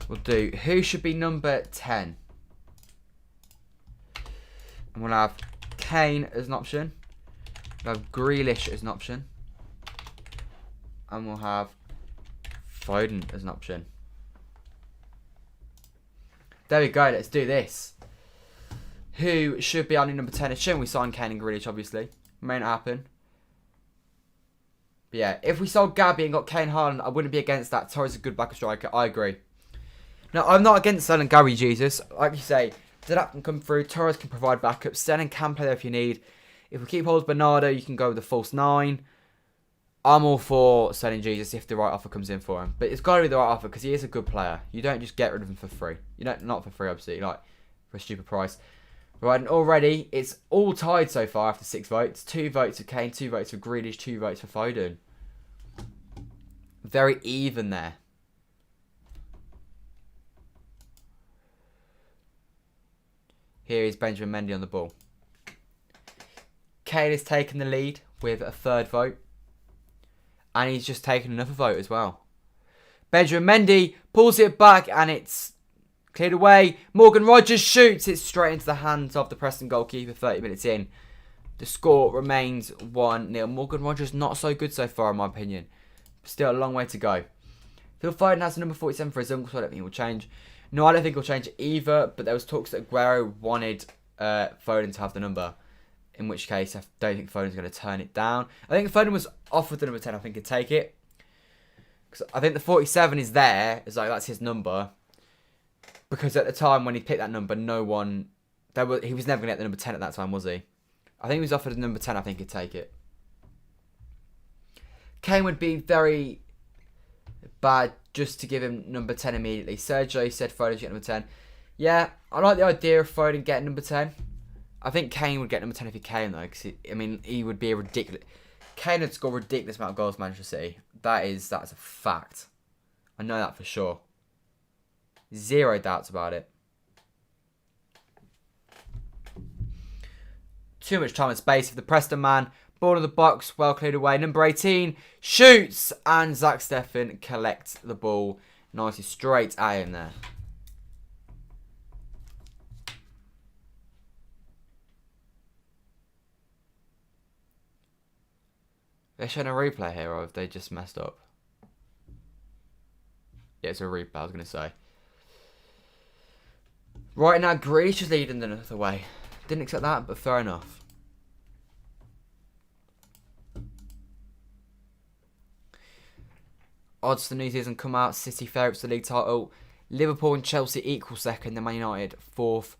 We'll do who should be number 10. And we'll have Kane as an option. We'll have Grealish as an option. And we'll have Foden as an option. There we go, let's do this. Who should be on your number 10? Shouldn't we sign Kane and Grealish, obviously? May not happen. But yeah, if we sold Gabby and got Kane Haaland, I wouldn't be against that. Torres is a good backup striker, I agree. Now, I'm not against selling Gary Jesus. Like you say, Zidane can come through. Torres can provide backup. Sterling can play there if you need. If we keep hold of Bernardo, you can go with the false 9. I'm all for selling Jesus if the right offer comes in for him. But it's got to be the right offer because he is a good player. You don't just get rid of him for free. You don't, not for free, obviously, like for a stupid price. Right, and already it's all tied so far after 6 votes. 2 votes for Kane, 2 votes for Grealish, 2 votes for Foden. Very even there. Here is Benjamin Mendy on the ball. Kane has taken the lead with a 3rd vote. And he's just taken another vote as well. Benjamin Mendy pulls it back and it's cleared away. Morgan Rogers shoots it straight into the hands of the Preston goalkeeper 30 minutes in. The score remains 1-0. Morgan Rogers not so good so far in my opinion. Still a long way to go. Phil Foden has the number 47 for his uncle, so I don't think it will change. No, I don't think it'll change either, but there was talks that Aguero wanted Foden to have the number, in which case I don't think Foden's going to turn it down. I think if Foden was offered the number 10, I think he'd take it. Because I think the 47 is there, it's like that's his number. Because at the time when he picked that number, no one... he was never going to get the number 10 at that time, was he? I think he was offered the number 10, I think he'd take it. Kane would be very bad just to give him number 10 immediately. Sergio said Foden should get number 10. Yeah, I like the idea of Foden getting number 10. I think Kane would get number 10 if he came though. Because he would be a ridiculous... Kane would score a ridiculous amount of goals for Manchester City. That's a fact. I know that for sure. 0 doubts about it. Too much time and space for the Preston man. Ball in the box, well cleared away. Number 18 shoots and Zach Steffen collects the ball nicely straight at him there. They're showing a replay here, or have they just messed up? Yeah, it's a replay, I was going to say. Right now, Grealish is leading the way. Didn't expect that, but fair enough. Odds for the new season come out. City favourites for the league title. Liverpool and Chelsea equal second. Then Man United 4th.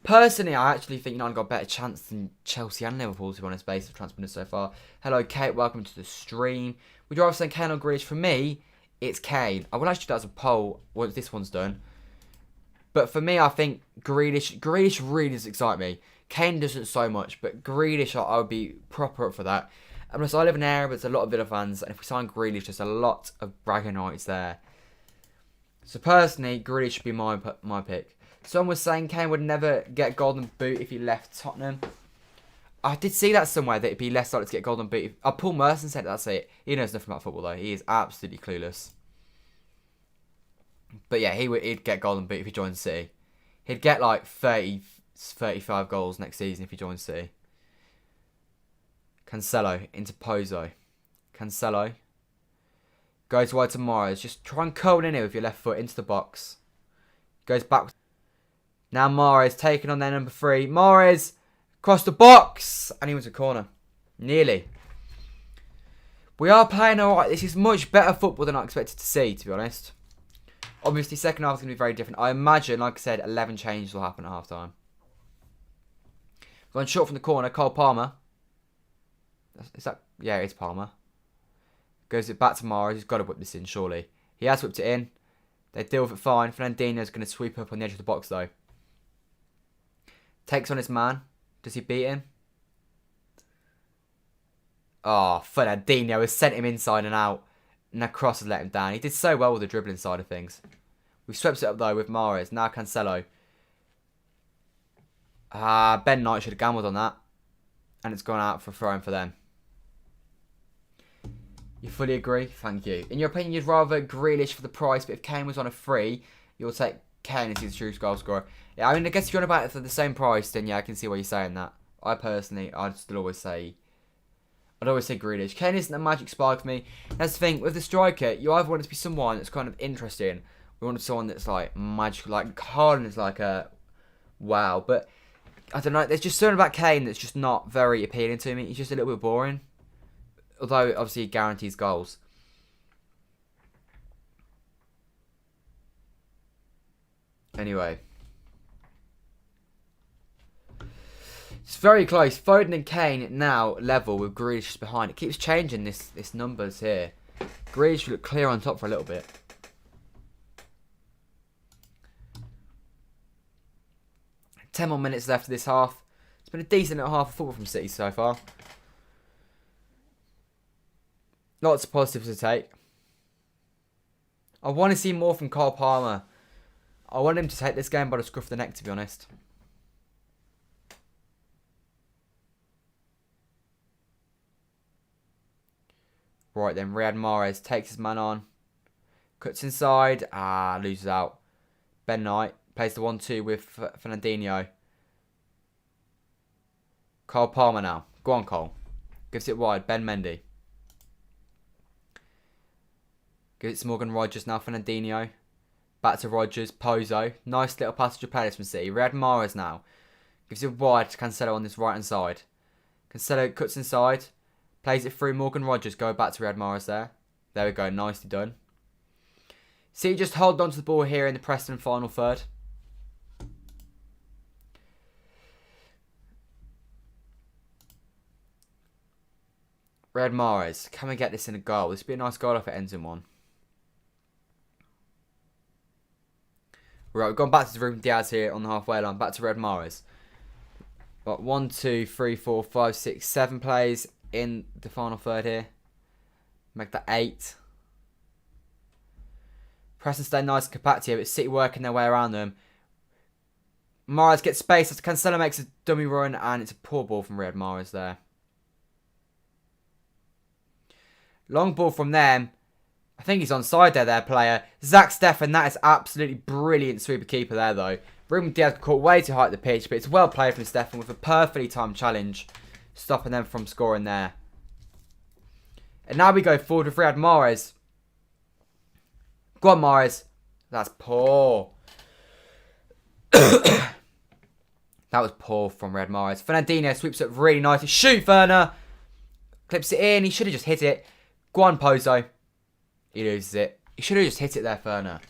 Personally, I actually think United got a better chance than Chelsea and Liverpool, to be honest, based on transfer windows so far. Hello, Kate. Welcome to the stream. Would you rather say Kane or Grealish? For me, it's Kane. I will actually do that as a poll once this one's done. But for me, I think Grealish really does excite me. Kane doesn't so much, but Grealish, I would be proper up for that. And plus, I live in an area, but there's a lot of Villa fans, and if we sign Grealish, there's a lot of bragging rights there. So personally, Grealish should be my pick. Someone was saying Kane would never get Golden Boot if he left Tottenham. I did see that somewhere, that it'd be less likely to get Golden Boot. Paul Merson said that's it. He knows nothing about football though. He is absolutely clueless. But yeah, he'd get Golden Boot if he joined City. He'd get like 30, 35 goals next season if he joined City. Cancelo into Pozo. Cancelo. Goes wide to Mahrez. Just try and curl in here with your left foot into the box. Goes back. Now Mahrez taking on their number 3. Mahrez across the box. And he was a corner. Nearly. We are playing alright. This is much better football than I expected to see, to be honest. Obviously, second half is going to be very different. I imagine, like I said, 11 changes will happen at half time. Going short from the corner. Cole Palmer. Is that? Yeah, it's Palmer. Goes it back to Mahrez. He's got to whip this in, surely. He has whipped it in. They deal with it fine. Fernandinho's going to sweep up on the edge of the box, though. Takes on his man. Does he beat him? Oh, Fernandinho has sent him inside and out. And that cross has let him down. He did so well with the dribbling side of things. We've swept it up, though, with Mahrez. Now Cancelo. Ben Knight should have gambled on that. And it's gone out for throwing for them. You fully agree? Thank you. In your opinion, you'd rather Grealish for the price, but if Kane was on a free, you'll take Kane as his true goal scorer. Yeah, I mean, I guess if you're on about it for the same price, then yeah, I can see why you're saying that. I personally, I'd still always say... I'd always say Grealish. Kane isn't a magic spark for me. That's the thing, with the striker, you either want it to be someone that's kind of interesting, or you want someone that's like magical, like Haaland is like a wow, but I don't know, there's just something about Kane that's just not very appealing to me. He's just a little bit boring. Although, obviously, he guarantees goals. Anyway. It's very close. Foden and Kane now level with Grealish behind. It keeps changing this numbers here. Grealish look clear on top for a little bit. Ten more minutes left of this half. It's been a decent little half of football from City so far. Lots of positives to take. I want to see more from Cole Palmer. I want him to take this game by the scruff of the neck, to be honest. Right then, Riyad Mahrez takes his man on. Cuts inside. Loses out. Ben Knight plays the 1-2 with Fernandinho. Cole Palmer now. Go on, Cole. Gives it wide. Ben Mendy. Gives it to Morgan Rogers now. Fernandinho. Back to Rogers. Pozo. Nice little passage of players from City. Riyad Mahrez now. Gives it wide to Cancelo on this right hand side. Cancelo cuts inside. Plays it through Morgan Rogers. Go back to Riyad Mahrez there. There we go. Nicely done. City just hold on to the ball here in the Preston final third. Riyad Mahrez. Can we get this in a goal? This would be a nice goal if it ends in one. Right, we've gone back to Ruben Diaz here on the halfway line. Back to Riyad Mahrez. Got 1, 2, 3, 4, 5, 6, 7 plays in the final third here. Make that 8. Preston stay nice and compact here, but City working their way around them. Mahrez gets space as Cancelo makes a dummy run, and it's a poor ball from Riyad Mahrez there. Long ball from them. I think he's onside there, their player. Zach Steffen, that is absolutely brilliant sweeper keeper there, though. Ruben Diaz caught way too high at the pitch, but it's well played from Steffen with a perfectly timed challenge, stopping them from scoring there. And now we go forward with Riyad Mahrez. Go on, Mahrez. That's poor. That was poor from Riyad Mahrez. Fernandinho sweeps up really nicely. Shoot, Werner. Clips it in. He should have just hit it. Go on, Pozo. He loses it. He should have just hit it there, Werner.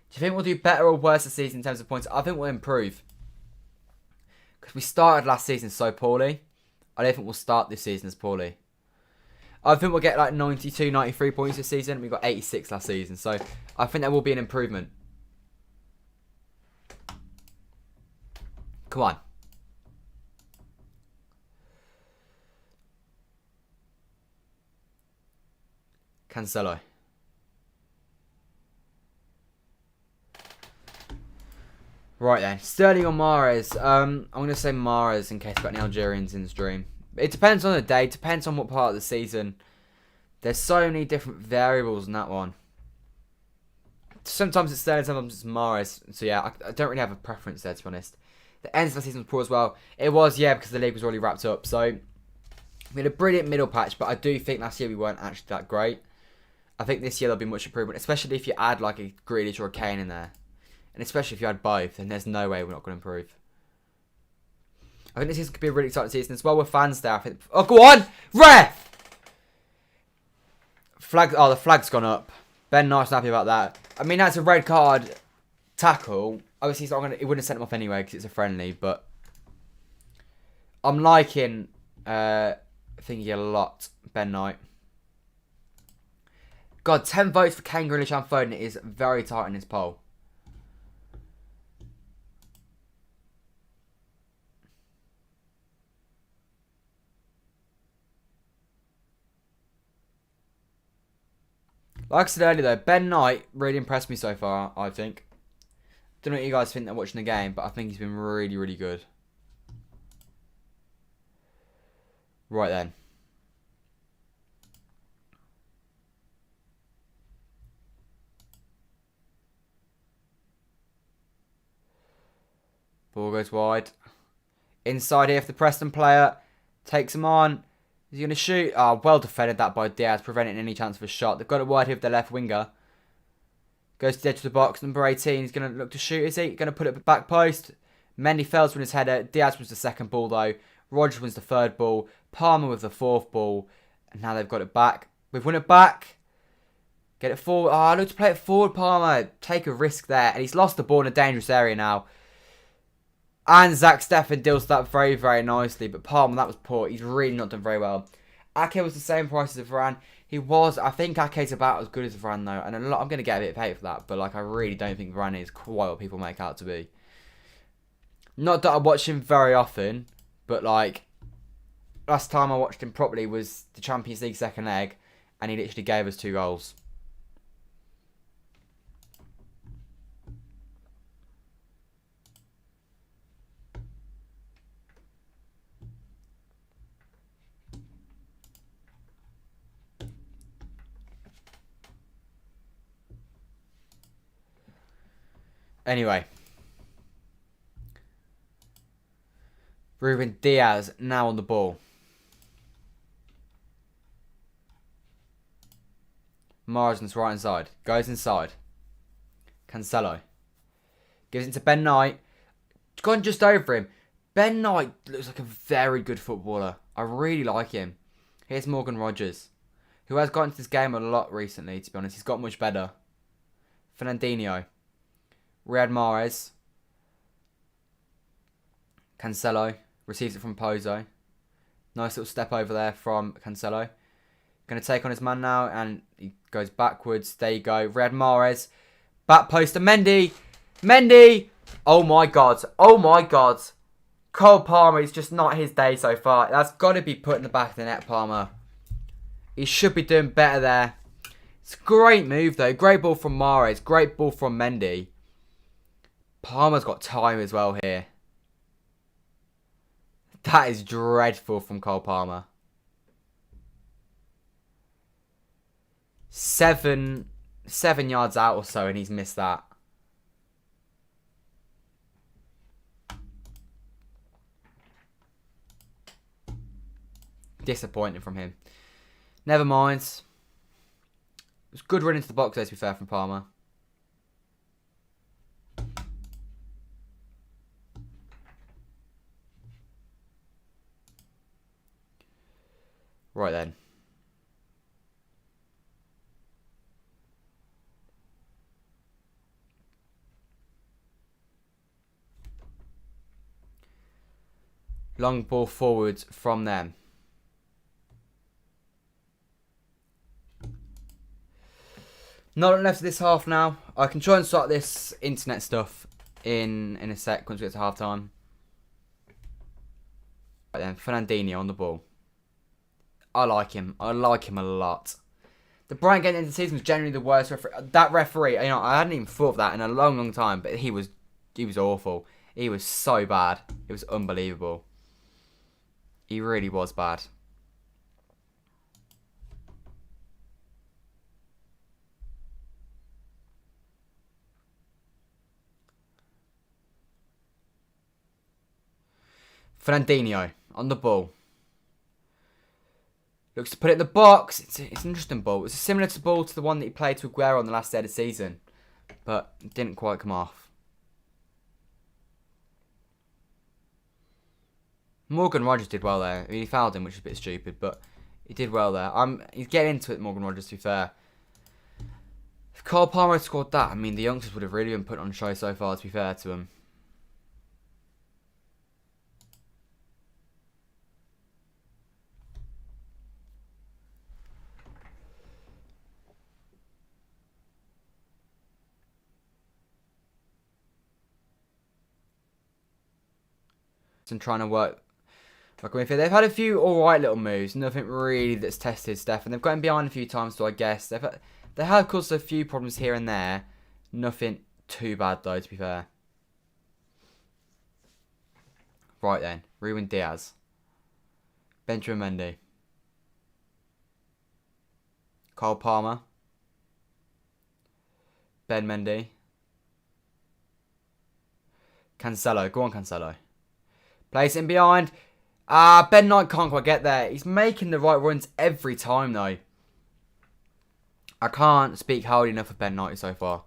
Do you think we'll do better or worse this season in terms of points? I think we'll improve. Because we started last season so poorly. I don't think we'll start this season as poorly. I think we'll get like 92, 93 points this season. We got 86 last season. So I think there will be an improvement. Come on. Cancelo. Right then, Sterling or Mahrez? I'm going to say Mahrez in case we've got any Algerians in the stream. It depends on the day, it depends on what part of the season. There's so many different variables in that one. Sometimes it's Sterling, sometimes it's Mahrez. So yeah, I don't really have a preference there, to be honest. The end of the season was poor as well. It was, yeah, because the league was already wrapped up. So we had a brilliant middle patch, but I do think last year we weren't actually that great. I think this year there'll be much improvement, especially if you add like a Grealish or a Kane in there. And especially if you had both, then there's no way we're not going to improve. I think this season could be a really exciting season as well with fans there. I think. Oh, go on! Ref! Flag. Oh, the flag's gone up. Ben Knight's happy about that. I mean, that's a red card tackle. Obviously, it's not gonna, it wouldn't have sent him off anyway because it's a friendly, but I'm liking thinking a lot, Ben Knight. God, 10 votes for Kane, Grealish and Foden. It is very tight in this poll. Like I said earlier, though, Ben Knight really impressed me so far, I think. Don't know what you guys think that watching the game, but I think he's been really, really good. Right then. Ball goes wide. Inside here for the Preston player. Takes him on. Is he going to shoot? Oh, well defended that by Diaz, preventing any chance of a shot. They've got it wide here with their left winger. Goes to the edge of the box. Number 18. He's going to look to shoot, is he? Going to put it back post. Mendy fails with his header. Diaz was the second ball, though. Rodgers wins the third ball. Palmer with the fourth ball. And now they've got it back. We've won it back. Get it forward. Oh, look to play it forward, Palmer. Take a risk there. And he's lost the ball in a dangerous area now. And Zach Steffen deals that very, very nicely. But Palmer, that was poor. He's really not done very well. Ake was the same price as Varane. He was. I think Ake's about as good as Varane, though. And I'm going to get a bit of hate for that. But like, I really don't think Varane is quite what people make out to be. Not that I watch him very often. But like, last time I watched him properly was the Champions League second leg. And he literally gave us 2 goals. Anyway. Ruben Diaz now on the ball. Marsden's right inside. Goes inside. Cancelo. Gives it to Ben Knight. Gone just over him. Ben Knight looks like a very good footballer. I really like him. Here's Morgan Rogers, who has got into this game a lot recently, to be honest. He's got much better. Fernandinho. Riyad Mahrez. Cancelo. Receives it from Pozo. Nice little step over there from Cancelo. Going to take on his man now. And he goes backwards. There you go. Riyad Mahrez. Back post to Mendy. Mendy. Oh my God. Oh my God. Cole Palmer is just not his day so far. That's got to be put in the back of the net, Palmer. He should be doing better there. It's a great move, though. Great ball from Mahrez. Great ball from Mendy. Palmer's got time as well here. That is dreadful from Cole Palmer. 7 yards out or so, and he's missed that. Disappointing from him. Never mind. It was good run into the box, though, to be fair, from Palmer. Right then. Long ball forwards from them. Not left of this half now. I can try and start this internet stuff in a sec once we get to half time. Right then, Fernandinho on the ball. I like him. I like him a lot. The Brighton game into the season was generally the worst referee. That referee, you know, I hadn't even thought of that in a long, long time, but he was was awful. He was so bad. It was unbelievable. He really was bad. Fernandinho on the ball. Looks to put it in the box. It's an interesting ball. It's similar to the ball to the one that he played to Aguero on the last day of the season. But it didn't quite come off. Morgan Rogers did well there. I mean, he fouled him, which is a bit stupid, but he did well there. He's getting into it, Morgan Rogers, to be fair. If Cole Palmer had scored that, I mean, the youngsters would have really been put on show so far, to be fair to him. And trying to work with it. They've had a few alright little moves, nothing really that's tested Steph, and they've got him behind a few times, so I guess they have caused a few problems here and there. Nothing too bad though, to be fair. Right then, Ruben Diaz, Benjamin Mendy, Cole Palmer, Ben Mendy, Cancelo. Go on, Cancelo. Place him behind. Ben Knight can't quite get there. He's making the right runs every time, though. I can't speak highly enough of Ben Knight so far.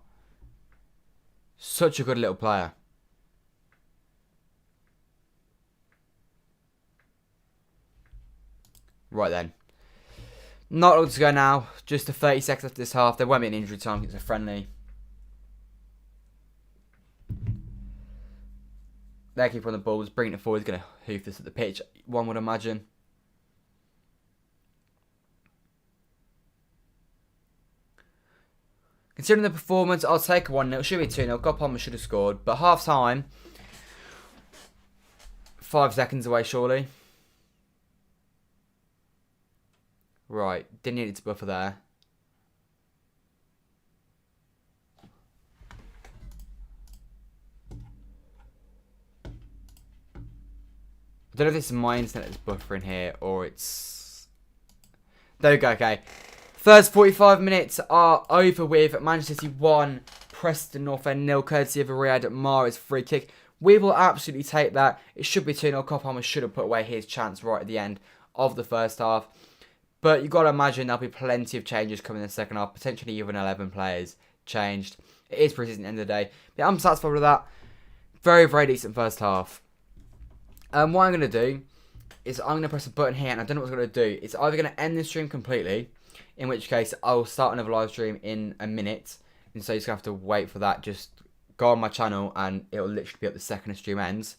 Such a good little player. Right then. Not long to go now. Just the 30 seconds after this half. There won't be an injury time because it's a friendly. Their keeper on the ball is bringing it forward. He's going to hoof this at the pitch, one would imagine. Considering the performance, I'll take a 1-0. Should be 2-0. God Palmer should have scored. But half time, 5 seconds away, surely. Right. Didn't need it to buffer there. I don't know if this is my internet that's buffering here or it's... There we go, okay. First 45 minutes are over with. Manchester City 1, Preston North End 0, courtesy of a Riyad Mahrez free kick. We will absolutely take that. It should be 2-0. Cole Palmer should have put away his chance right at the end of the first half. But you've got to imagine there'll be plenty of changes coming in the second half. Potentially even 11 players changed. It is pre-season at the end of the day. But I'm satisfied with that. Very, very decent first half. What I'm going to do is I'm going to press a button here and I don't know what I'm going to do. It's either going to end this stream completely, in which case I'll start another live stream in a minute. And so you're just going to have to wait for that. Just go on my channel and it'll literally be up the second the stream ends.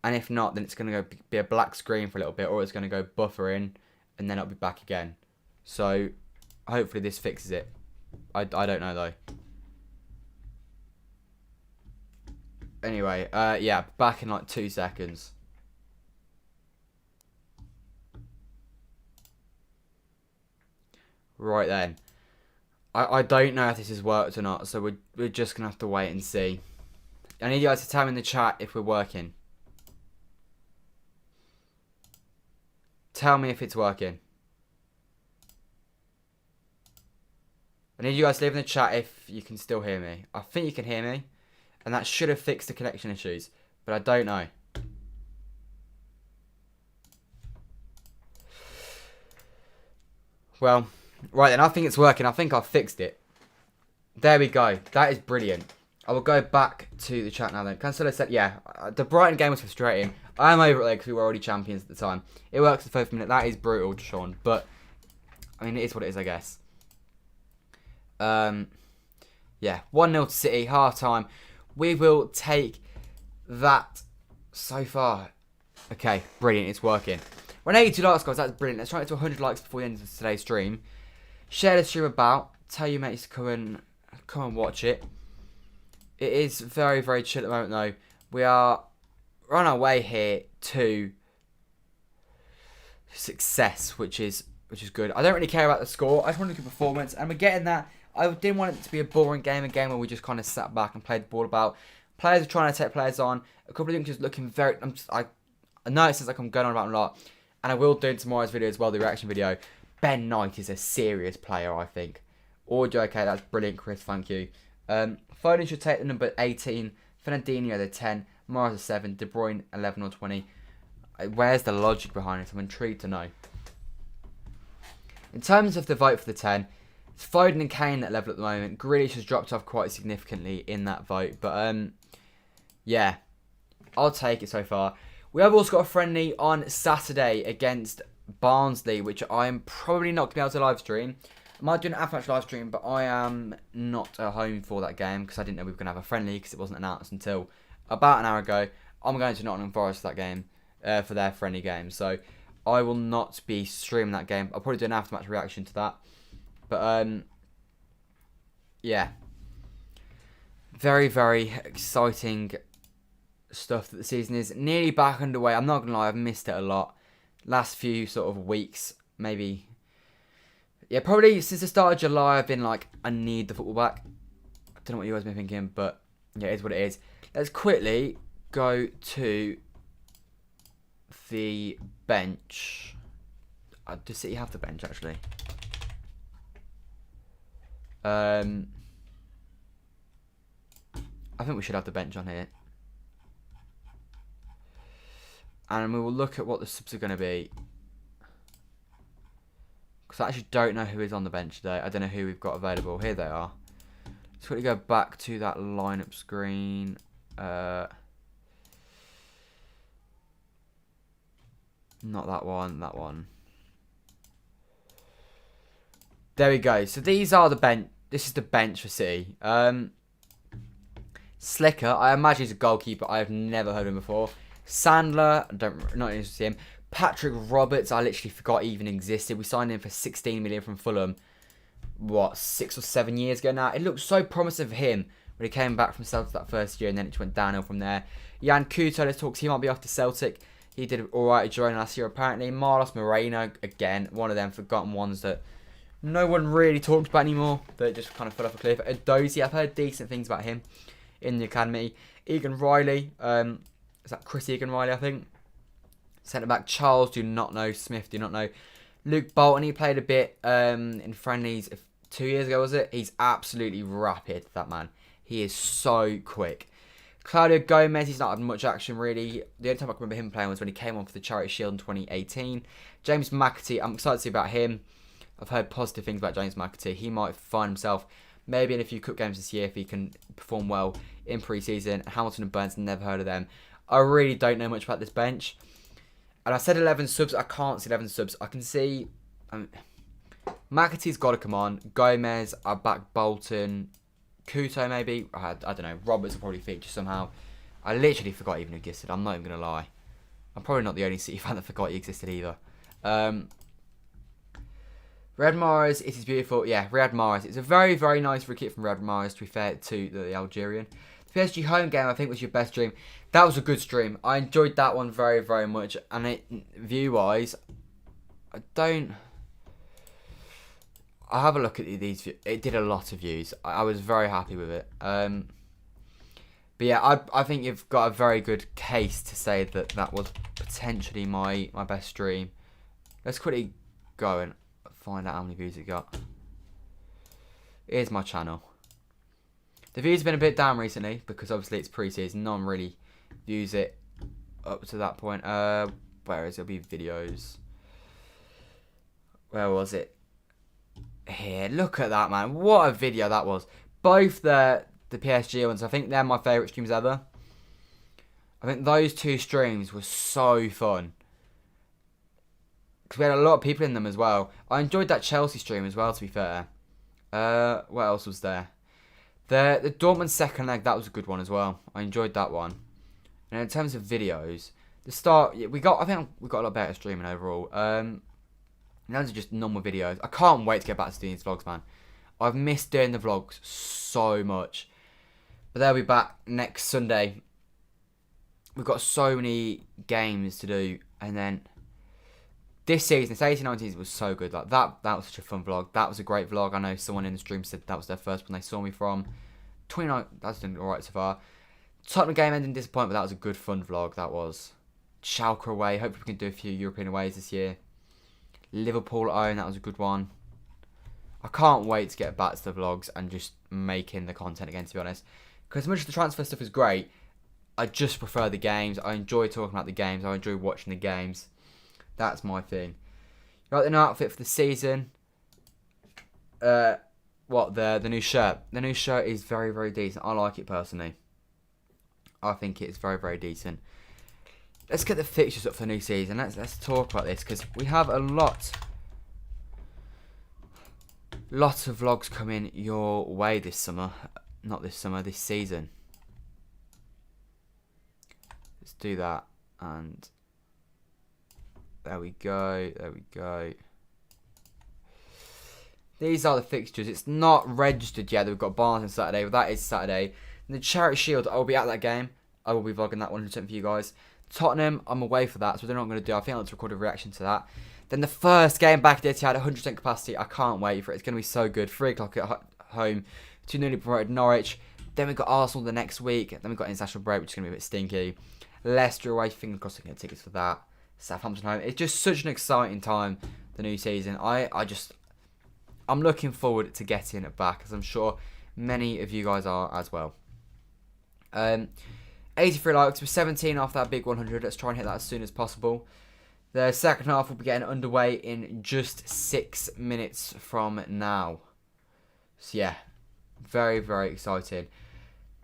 And if not, then it's going to be a black screen for a little bit, or it's going to go buffering and then it'll be back again. So hopefully this fixes it. I don't know though. Anyway, yeah, back in like 2 seconds. Right then. I don't know if this has worked or not, so we're just going to have to wait and see. I need you guys to tell me in the chat if we're working. Tell me if it's working. I need you guys to leave in the chat if you can still hear me. I think you can hear me. And that should have fixed the connection issues. But I don't know. Well, right then, I think it's working. I think I've fixed it. There we go. That is brilliant. I will go back to the chat now then. Cancelo said, yeah, the Brighton game was frustrating. I am over it because we were already champions at the time. It works the first minute. That is brutal, Sean. But, I mean, it is what it is, I guess. Yeah, 1-0 to City, half time. We will take that so far. Okay, brilliant. It's working. We're on 82 likes, guys. That's brilliant. Let's try to get to 100 likes before the end of today's stream. Share the stream about. Tell your mates to come and watch it. It is very, very chill at the moment, though. We're on our way here to success, which is good. I don't really care about the score. I just want a good performance, and we're getting that. I didn't want it to be a boring game, a game where we just kind of sat back and played the ball about. Players are trying to take players on. A couple of them just looking very... I know it seems like I'm going on about a lot. And I will do in tomorrow's video as well, the reaction video. Ben Knight is a serious player, I think. Audio, okay, that's brilliant, Chris, thank you. Foden should take the number 18. Fernandinho, the 10. Morris, the 7. De Bruyne, 11 or 20. Where's the logic behind it? I'm intrigued to know. In terms of the vote for the 10, it's Foden and Kane at level at the moment. Grealish has dropped off quite significantly in that vote. But, yeah, I'll take it so far. We have also got a friendly on Saturday against Barnsley, which I'm probably not going to be able to live stream. I might do an after-match live stream, but I am not at home for that game because I didn't know we were going to have a friendly because it wasn't announced until about an hour ago. I'm going to Nottingham Forest for that game, for their friendly game. So I will not be streaming that game. I'll probably do an after-match reaction to that. But, yeah. Very, very exciting stuff that the season is nearly back underway. I'm not going to lie, I've missed it a lot. Last few sort of weeks, maybe. Yeah, probably since the start of July, I've been like, I need the football back. I don't know what you guys have been thinking, but yeah, it is what it is. Let's quickly go to the bench. Does City have the bench, actually? I think we should have the bench on here. And we will look at what the subs are going to be. Because I actually don't know who is on the bench today. I don't know who we've got available. Here they are. Let's quickly go back to that lineup screen. Not that one, that one. There we go. So these are the bench. This is the bench for City. Slicker, I imagine he's a goalkeeper. I have never heard of him before. Sandler, not interested in him. Patrick Roberts, I literally forgot he even existed. We signed him for 16 million from Fulham. What, 6 or 7 years ago now? It looked so promising for him when he came back from Celtic that first year, and then it went downhill from there. Jan Kuto, let's talk. He might be off to Celtic. He did alright at Girona last year, apparently. Marlos Moreno, again, one of them forgotten ones that no one really talks about anymore, that just kind of fell off a cliff. Dozy, I've heard decent things about him in the academy. Egan Riley, is that Chris Egan Riley, I think? Centre back Charles, do not know. Smith, do not know. Luke Bolton, he played a bit in friendlies 2 years ago, was it? He's absolutely rapid, that man. He is so quick. Claudio Gomez, he's not had much action, really. The only time I can remember him playing was when he came on for the Charity Shield in 2018. James McAtee, I'm excited to see about him. I've heard positive things about James McAtee. He might find himself maybe in a few cup games this year if he can perform well in pre-season. Hamilton and Burns, never heard of them. I really don't know much about this bench. And I said 11 subs. I can't see 11 subs. I can see... McAtee's got to come on. Gomez, I back Bolton. Kuto, maybe. I don't know. Roberts will probably feature somehow. I literally forgot he even existed. I'm not even going to lie. I'm probably not the only City fan that forgot he existed either. Riyad Mahrez, it is beautiful. Yeah, Riyad Mahrez. It's a very, very nice free kick from Riyad Mahrez, to be fair to the Algerian. The PSG home game, I think, was your best stream. That was a good stream. I enjoyed that one very, very much. And view-wise, I have a look at these views. It did a lot of views. I was very happy with it. But yeah, I think you've got a very good case to say that that was potentially my best stream. Let's quickly go and find out how many views it got. Here's my channel. The views have been a bit down recently because obviously it's pre-season. No one really views it up to that point. Where is it? It'll be videos. Where was it? Here, look at that, man. What a video that was. Both the PSG ones, I think they're my favourite streams ever. I think those two streams were so fun. Because we had a lot of people in them as well. I enjoyed that Chelsea stream as well, to be fair. What else was there? The Dortmund second leg, that was a good one as well. I enjoyed that one. And in terms of videos, the start, I think we got a lot better streaming overall. Those are just normal videos. I can't wait to get back to doing these vlogs, man. I've missed doing the vlogs so much. But they'll be back next Sunday. We've got so many games to do. And then this season, this 18-19 was so good. Like that was such a fun vlog. That was a great vlog. I know someone in the stream said that was their first one they saw me from. 29, that's doing alright so far. Tottenham game ending disappointment, but that was a good fun vlog, that was. Schalke away, hopefully we can do a few European aways this year. Liverpool at home, that was a good one. I can't wait to get back to the vlogs and just making the content again, to be honest. Because as much as the transfer stuff is great, I just prefer the games. I enjoy talking about the games. I enjoy watching the games. That's my thing. Right, the new outfit for the season. The new shirt. The new shirt is very, very decent. I like it personally. I think it's very, very decent. Let's get the fixtures up for the new season. Let's talk about this because we have a lot of vlogs coming your way this summer. Not this summer, this season. Let's do that. And there we go. There we go. These are the fixtures. It's not registered yet. We've got Barnes on Saturday, but that is Saturday. And the Charity Shield, I will be at that game. I will be vlogging that 100% for you guys. Tottenham, I'm away for that, so I don't know what I'm going to do. I think I'll record a reaction to that. Then the first game back at Etihad, 100% capacity. I can't wait for it. It's going to be so good. 3 o'clock at home to newly promoted Norwich. Then we've got Arsenal the next week. Then we've got international break, which is going to be a bit stinky. Leicester away, fingers crossed I can get tickets for that. Southampton home. It's just such an exciting time, the new season. I'm looking forward to getting it back, as I'm sure many of you guys are as well. 83 likes, we're 17 off that big 100. Let's try and hit that as soon as possible. The second half will be getting underway in just 6 minutes from now. So yeah, very, very exciting.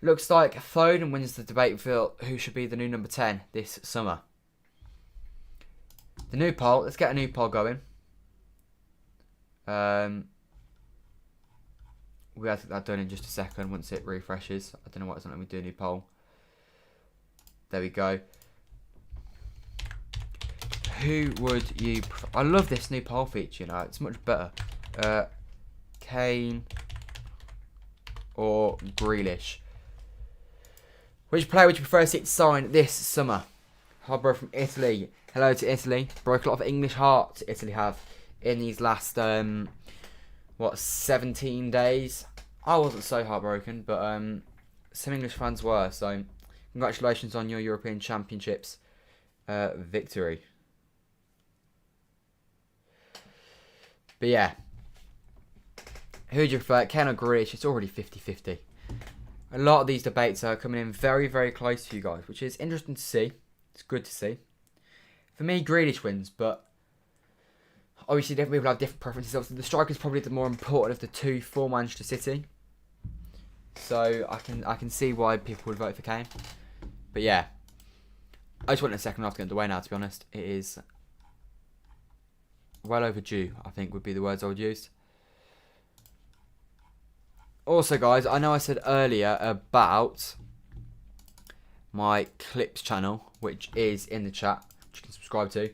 Looks like Foden wins the debate for who should be the new number 10 this summer. The new poll, let's get a new poll going. We have to get that done in just a second once it refreshes. I don't know why it's not letting me do a new poll. There we go. Who would you prefer? I love this new poll feature, you know. It's much better. Kane or Grealish? Which player would you prefer to see sign this summer? Harborough from Italy. Hello to Italy. Broke a lot of English hearts Italy have in these last, 17 days. I wasn't so heartbroken, but some English fans were, so congratulations on your European Championships victory. But yeah, who do you prefer, Ken or Grealish? It's already 50-50. A lot of these debates are coming in very, very close to you guys, which is interesting to see. It's good to see. For me, Grealish wins, but obviously different people have different preferences. Obviously, the striker is probably the more important of the two for Manchester City. So I can see why people would vote for Kane. But yeah, I just want a second half to get underway now, to be honest. It is well overdue, I think would be the words I would use. Also, guys, I know I said earlier about my Clips channel, which is in the chat, which you can subscribe to,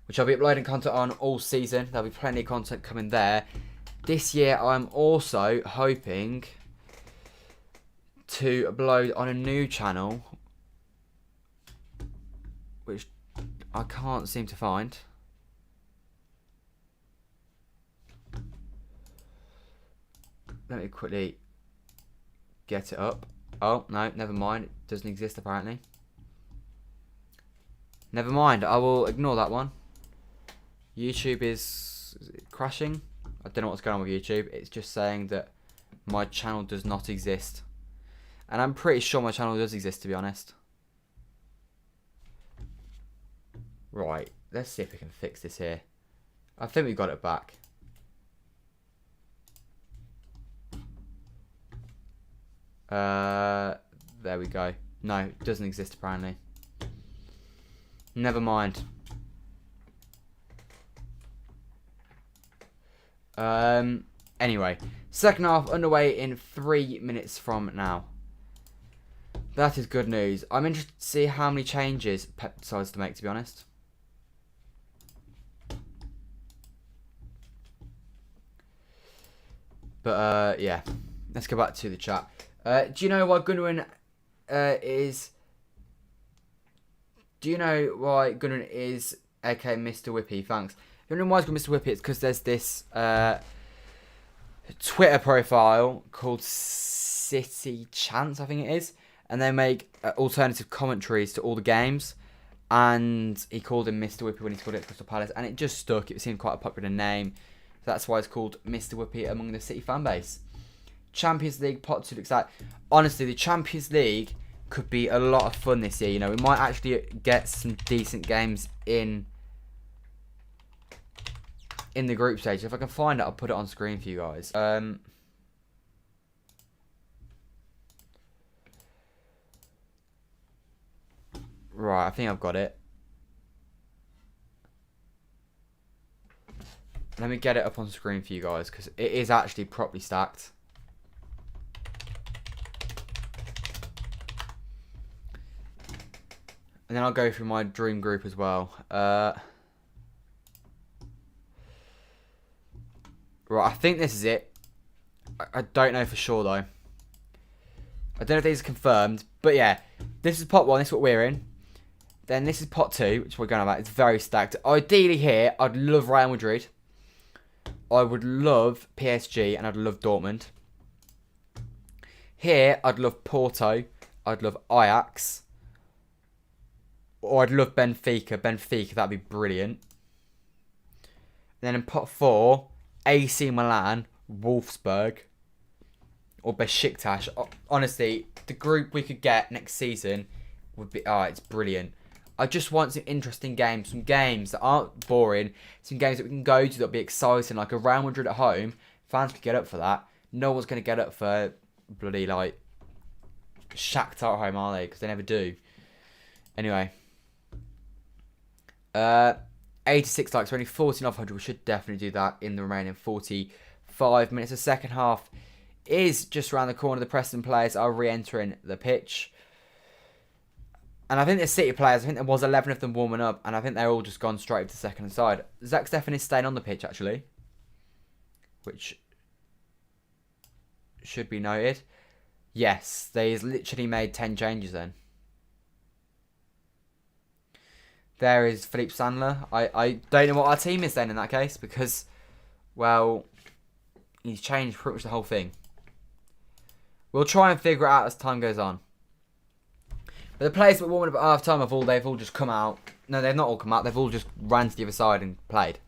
which I'll be uploading content on all season. There'll be plenty of content coming there. This year, I'm also hoping to upload on a new channel, which I can't seem to find. Let me quickly get it up. Oh, no, never mind. It doesn't exist, apparently. Never mind. I will ignore that one. YouTube is it crashing? I don't know what's going on with YouTube. It's just saying that my channel does not exist. And I'm pretty sure my channel does exist, to be honest. Right. Let's see if we can fix this here. I think we got it back. There we go. No, it doesn't exist apparently. Never mind. Anyway, second half underway in 3 minutes from now. That is good news. I'm interested to see how many changes Pep decides to make, to be honest. But yeah, let's go back to the chat. Do you know why Gunnarin is? Do you know why Gunnarin is aka Mr. Whippy? Thanks. You know why it's called Mr. Whippy? It's because there's this Twitter profile called City Chance, I think it is, and they make alternative commentaries to all the games. And he called him Mr. Whippy when he scored it at Crystal Palace, and it just stuck. It seemed quite a popular name. So that's why it's called Mr. Whippy among the City fan base. Champions League pot 2 looks like. Honestly, the Champions League could be a lot of fun this year. You know, we might actually get some decent games in the group stage. If I can find it, I'll put it on screen for you guys. Right, I think I've got it. Let me get it up on screen for you guys, because it is actually properly stacked. And then I'll go through my dream group as well. Right, I think this is it. I don't know for sure, though. I don't know if these are confirmed. But yeah, this is pot 1. This is what we're in. Then this is pot 2, which we're going about. It's very stacked. Ideally here, I'd love Real Madrid. I would love PSG, and I'd love Dortmund. Here, I'd love Porto. I'd love Ajax. Or I'd love Benfica. Benfica, that'd be brilliant. And then in pot 4, AC Milan, Wolfsburg, or Besiktas. Honestly, the group we could get next season would be... Oh, it's brilliant. I just want some interesting games. Some games that aren't boring. Some games that we can go to that'll be exciting. Like a Real Madrid at home. Fans could get up for that. No one's going to get up for bloody, like, Shakhtar at home, are they? Because they never do. Anyway. 86 likes. We're only 14 off 100. We should definitely do that in the remaining 45 minutes. The second half is just around the corner. The Preston players are re-entering the pitch. And I think the City players, I think there was 11 of them warming up. And I think they're all just gone straight to the second side. Zach Steffen is staying on the pitch, actually. Which should be noted. Yes, they've literally made 10 changes then. There is Philippe Sandler. I don't know what our team is then in that case. Because, well, he's changed pretty much the whole thing. We'll try and figure it out as time goes on. But the players that were warming up at half time they've all just come out. No, they've not all come out. They've all just ran to the other side and played.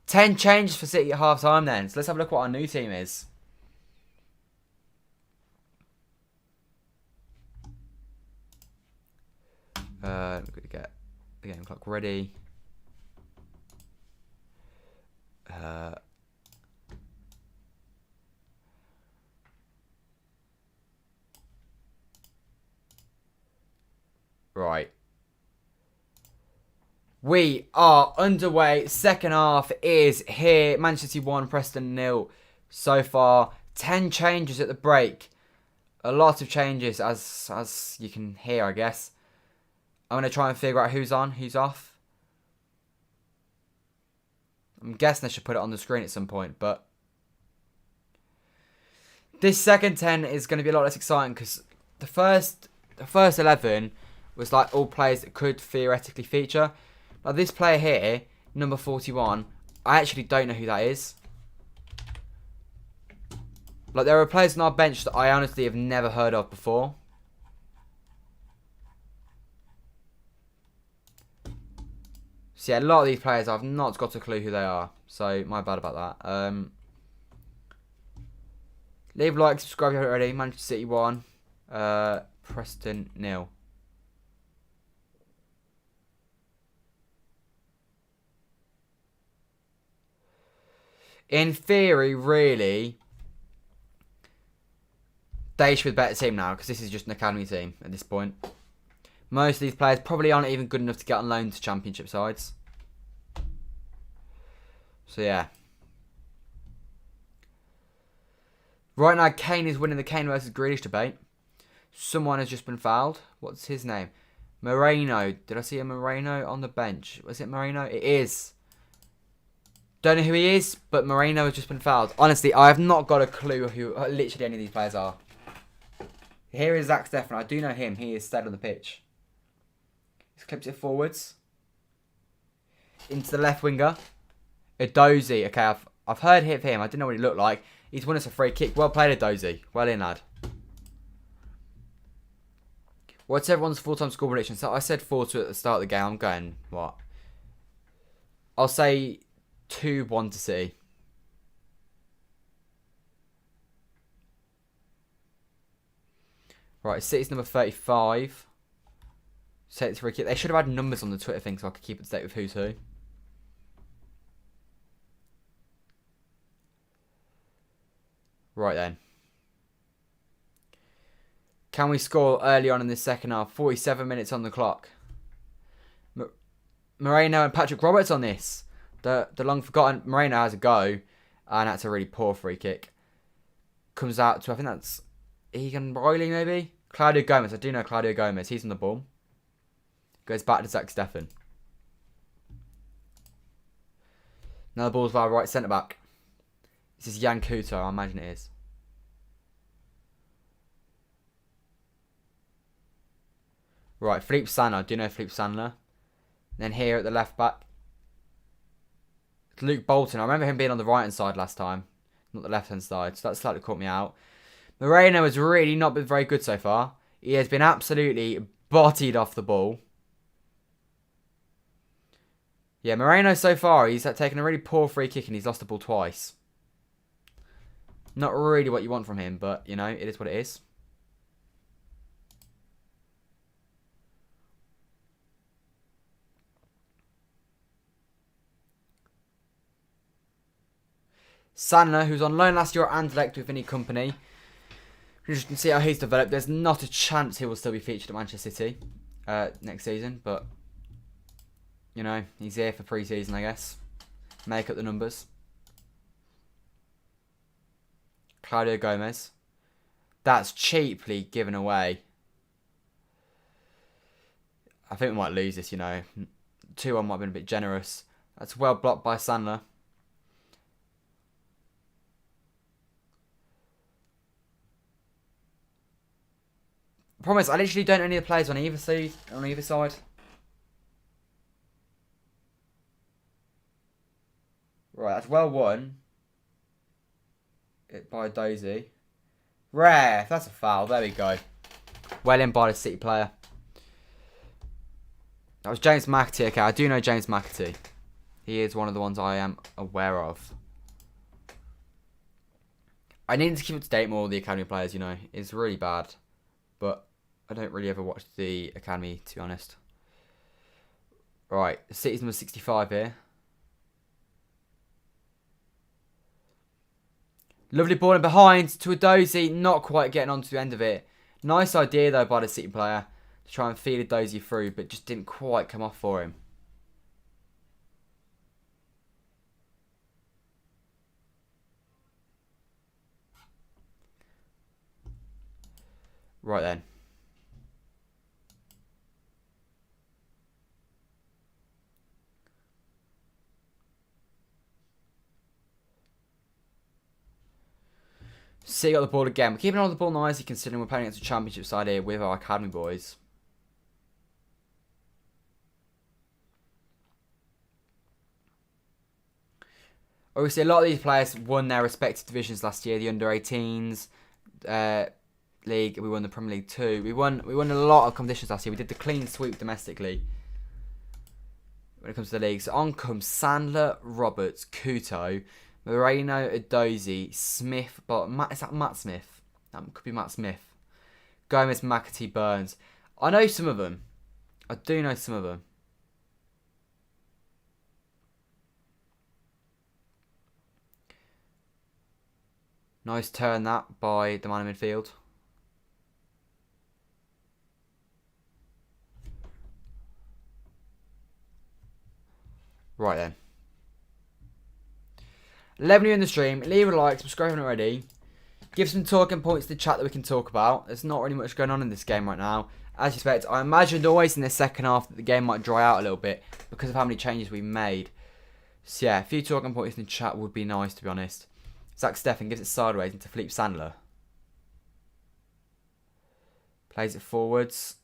10 changes for City at half time then. So let's have a look at what our new team is. I'm going to get the game clock ready. Right. We are underway. Second half is here. Manchester City 1, Preston 0. So far, 10 changes at the break. A lot of changes, as you can hear, I guess. I'm going to try and figure out who's on, who's off. I'm guessing I should put it on the screen at some point, but... This second 10 is going to be a lot less exciting, because the first 11 was like all players that could theoretically feature. But this player here, number 41, I actually don't know who that is. Like, there are players on our bench that I honestly have never heard of before. So yeah, a lot of these players I've not got a clue who they are. So, my bad about that. Leave a like, subscribe if you haven't already. Manchester City 1. Preston 0. In theory, really, they should be the better team now, because this is just an academy team at this point. Most of these players probably aren't even good enough to get on loan to championship sides. So, yeah. Right now, Kane is winning the Kane versus Grealish debate. Someone has just been fouled. What's his name? Moreno. Did I see a Moreno on the bench? Was it Moreno? It is. Don't know who he is, but Moreno has just been fouled. Honestly, I have not got a clue who literally any of these players are. Here is Zach Steffen. I do know him. He is stayed on the pitch. He's clipped it forwards. Into the left winger. Edozie. Okay, I've heard of him. I didn't know what he looked like. He's won us a free kick. Well played, Aaaanndddddd. Well in, lad. What's everyone's full-time score prediction? So I said 4-2 at the start of the game. I'm going, what? I'll say 2-1 to City. Right, City's number 35. Take this free kick. They should have had numbers on the Twitter thing so I could keep it to date with who's who. Right then. Can we score early on in the second half? 47 minutes on the clock. Moreno and Patrick Roberts on this. The long forgotten Moreno has a go. And that's a really poor free kick. Comes out to, I think that's Egan Riley maybe? Claudio Gomez. I do know Claudio Gomez. He's on the ball. Goes back to Zach Steffen. Now the ball's by right centre back. This is Jan Couto, I imagine it is. Right, Philippe Sandler. Do you know Philippe Sandler? Then here at the left back, Luke Bolton. I remember him being on the right hand side last time, not the left hand side, so that slightly caught me out. Moreno has really not been very good so far. He has been absolutely bodied off the ball. Yeah, Moreno so far, he's taken a really poor free kick and he's lost the ball twice. Not really what you want from him, but, you know, it is what it is. Sandler, who's on loan last year at Anderlecht with Vinny Company. You can see how he's developed. There's not a chance he will still be featured at Manchester City next season, but, you know, he's here for pre-season, I guess. Make up the numbers. Claudio Gomez. That's cheaply given away. I think we might lose this, you know. 2-1 might have been a bit generous. That's well blocked by Sandler. Promise, I literally don't know any of the players on either side. Right, that's well won. By Dozy. Rare. That's a foul. There we go. Well in by the City player. That was James McAtee. Okay, I do know James McAtee. He is one of the ones I am aware of. I need to keep up to date more with the academy players, you know. It's really bad. But I don't really ever watch the academy, to be honest. Right, City's number 65 here. Lovely ball in behind to Aaaanndddddd, not quite getting on to the end of it. Nice idea though by the City player to try and feed Aaaanndddd through, but just didn't quite come off for him. Right then. City got the ball again. We're keeping on the ball nicely considering we're playing against a championship side here with our academy boys. Obviously, a lot of these players won their respective divisions last year. The under-18s league. We won the Premier League 2. We won a lot of competitions last year. We did the clean sweep domestically when it comes to the league. So on comes Sandler, Roberts, Couto, Moreno, Aaaanndddd, Smith, but is that Matt Smith? That could be Matt Smith. Gomez, McAtee, Burns. I know some of them. I do know some of them. Nice turn that by the man in midfield. Right then. 11 of you in the stream. Leave a like, subscribe if not already. Give some talking points to the chat that we can talk about. There's not really much going on in this game right now. As you expect, I imagined always in the second half that the game might dry out a little bit because of how many changes we made. So yeah, a few talking points in the chat would be nice, to be honest. Zach Steffen gives it sideways into Philippe Sandler. Plays it forwards.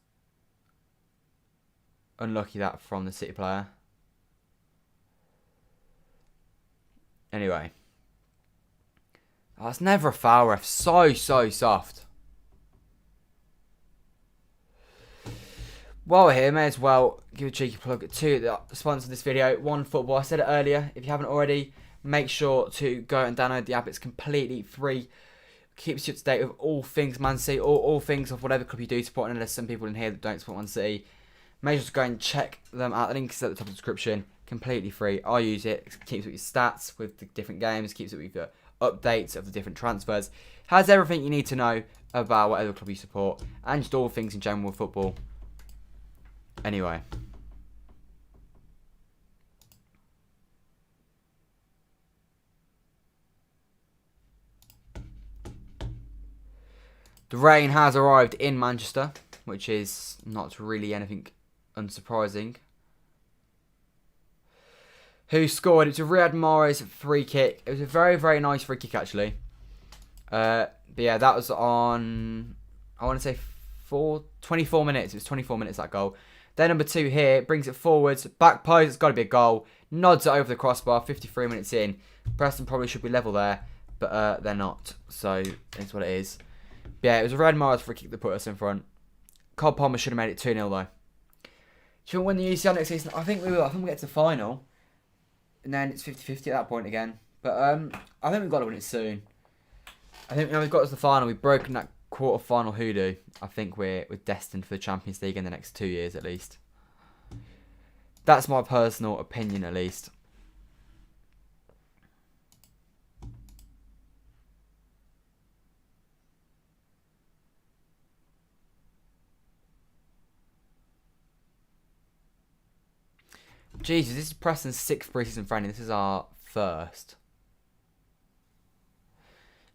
Unlucky that from the City player. Anyway. Oh, it's never a foul, ref. So soft. While we're here, may as well give a cheeky plug to the sponsor of this video, OneFootball. I said it earlier, if you haven't already, make sure to go and download the app. It's completely free. Keeps you up to date with all things Man City, all things of whatever club you do support, and there's some people in here that don't support Man City. Make sure to go and check them out. The link is at the top of the description. Completely free. I use it. It keeps up your stats with the different games, keeps up with your updates of the different transfers. Has everything you need to know about whatever club you support, and just all things in general with football. Anyway. The rain has arrived in Manchester, which is not really anything unsurprising. Who scored? It's a Riyad Mahrez free kick. It was a very nice free kick, actually. But yeah, that was on, I want to say 24 minutes. It was 24 minutes, that goal. Then number 2 here, brings it forwards, back post, it's got to be a goal. Nods it over the crossbar, 53 minutes in. Preston probably should be level there, but they're not. So, it's what it is. But yeah, it was a Red Mars free kick that put us in front. Cole Palmer should have made it 2-0 though. Should we win the UCL next season? I think we will. I think we'll get to the final. And then it's 50-50 at that point again. But I think we've got to win it soon. I think now we've got to the final. We've broken that quarter-final hoodoo. I think we're destined for the Champions League in the next 2 years at least. That's my personal opinion at least. Jesus, this is Preston's 6th pre-season friendly. This is our 1st.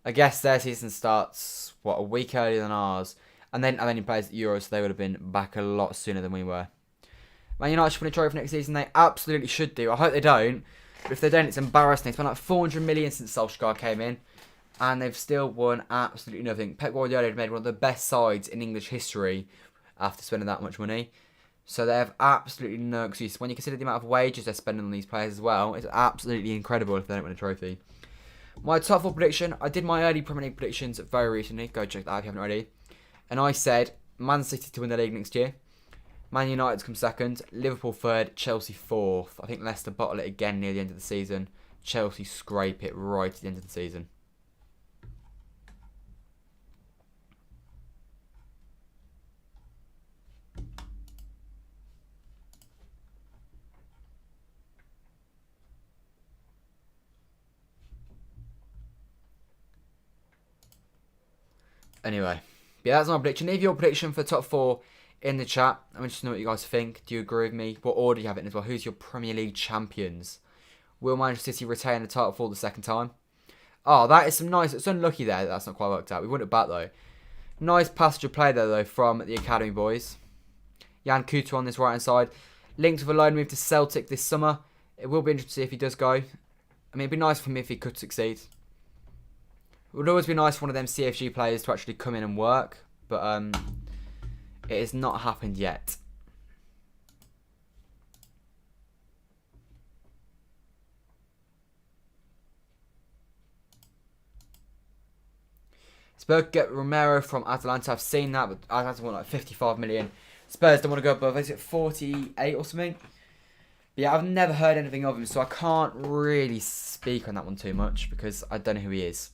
I guess their season starts, what, a week earlier than ours. And then he plays the Euros, so they would have been back a lot sooner than we were. Man United should win a trophy for next season. They absolutely should do. I hope they don't. But if they don't, it's embarrassing. They spent like 400 million since Solskjaer came in. And they've still won absolutely nothing. Pep Guardiola had made one of the best sides in English history after spending that much money. So they have absolutely no excuse. When you consider the amount of wages they're spending on these players as well, it's absolutely incredible if they don't win a trophy. My top 4 prediction, I did my early Premier League predictions very recently. Go check that out if you haven't already. And I said Man City to win the league next year. Man United to come 2nd. Liverpool 3rd. Chelsea 4th. I think Leicester bottle it again near the end of the season. Chelsea scrape it right at the end of the season. Anyway, yeah, that's my prediction. Leave your prediction for top 4 in the chat. I'm interested to know what you guys think. Do you agree with me? What order do you have it in as well? Who's your Premier League champions? Will Manchester City retain the title for the 2nd time? Oh, that is some nice... It's unlucky there that that's not quite worked out. We won it back, though. Nice passage of play there, though, from the Academy boys. Jan Kuto on this right-hand side. Linked with a loan move to Celtic this summer. It will be interesting to see if he does go. I mean, it'd be nice for him if he could succeed. It would always be nice for one of them CFG players to actually come in and work. But it has not happened yet. Spurs get Romero from Atalanta. I've seen that, but Atalanta want like 55 million. Spurs don't want to go above, is it 48 or something? But yeah, I've never heard anything of him, so I can't really speak on that one too much because I don't know who he is.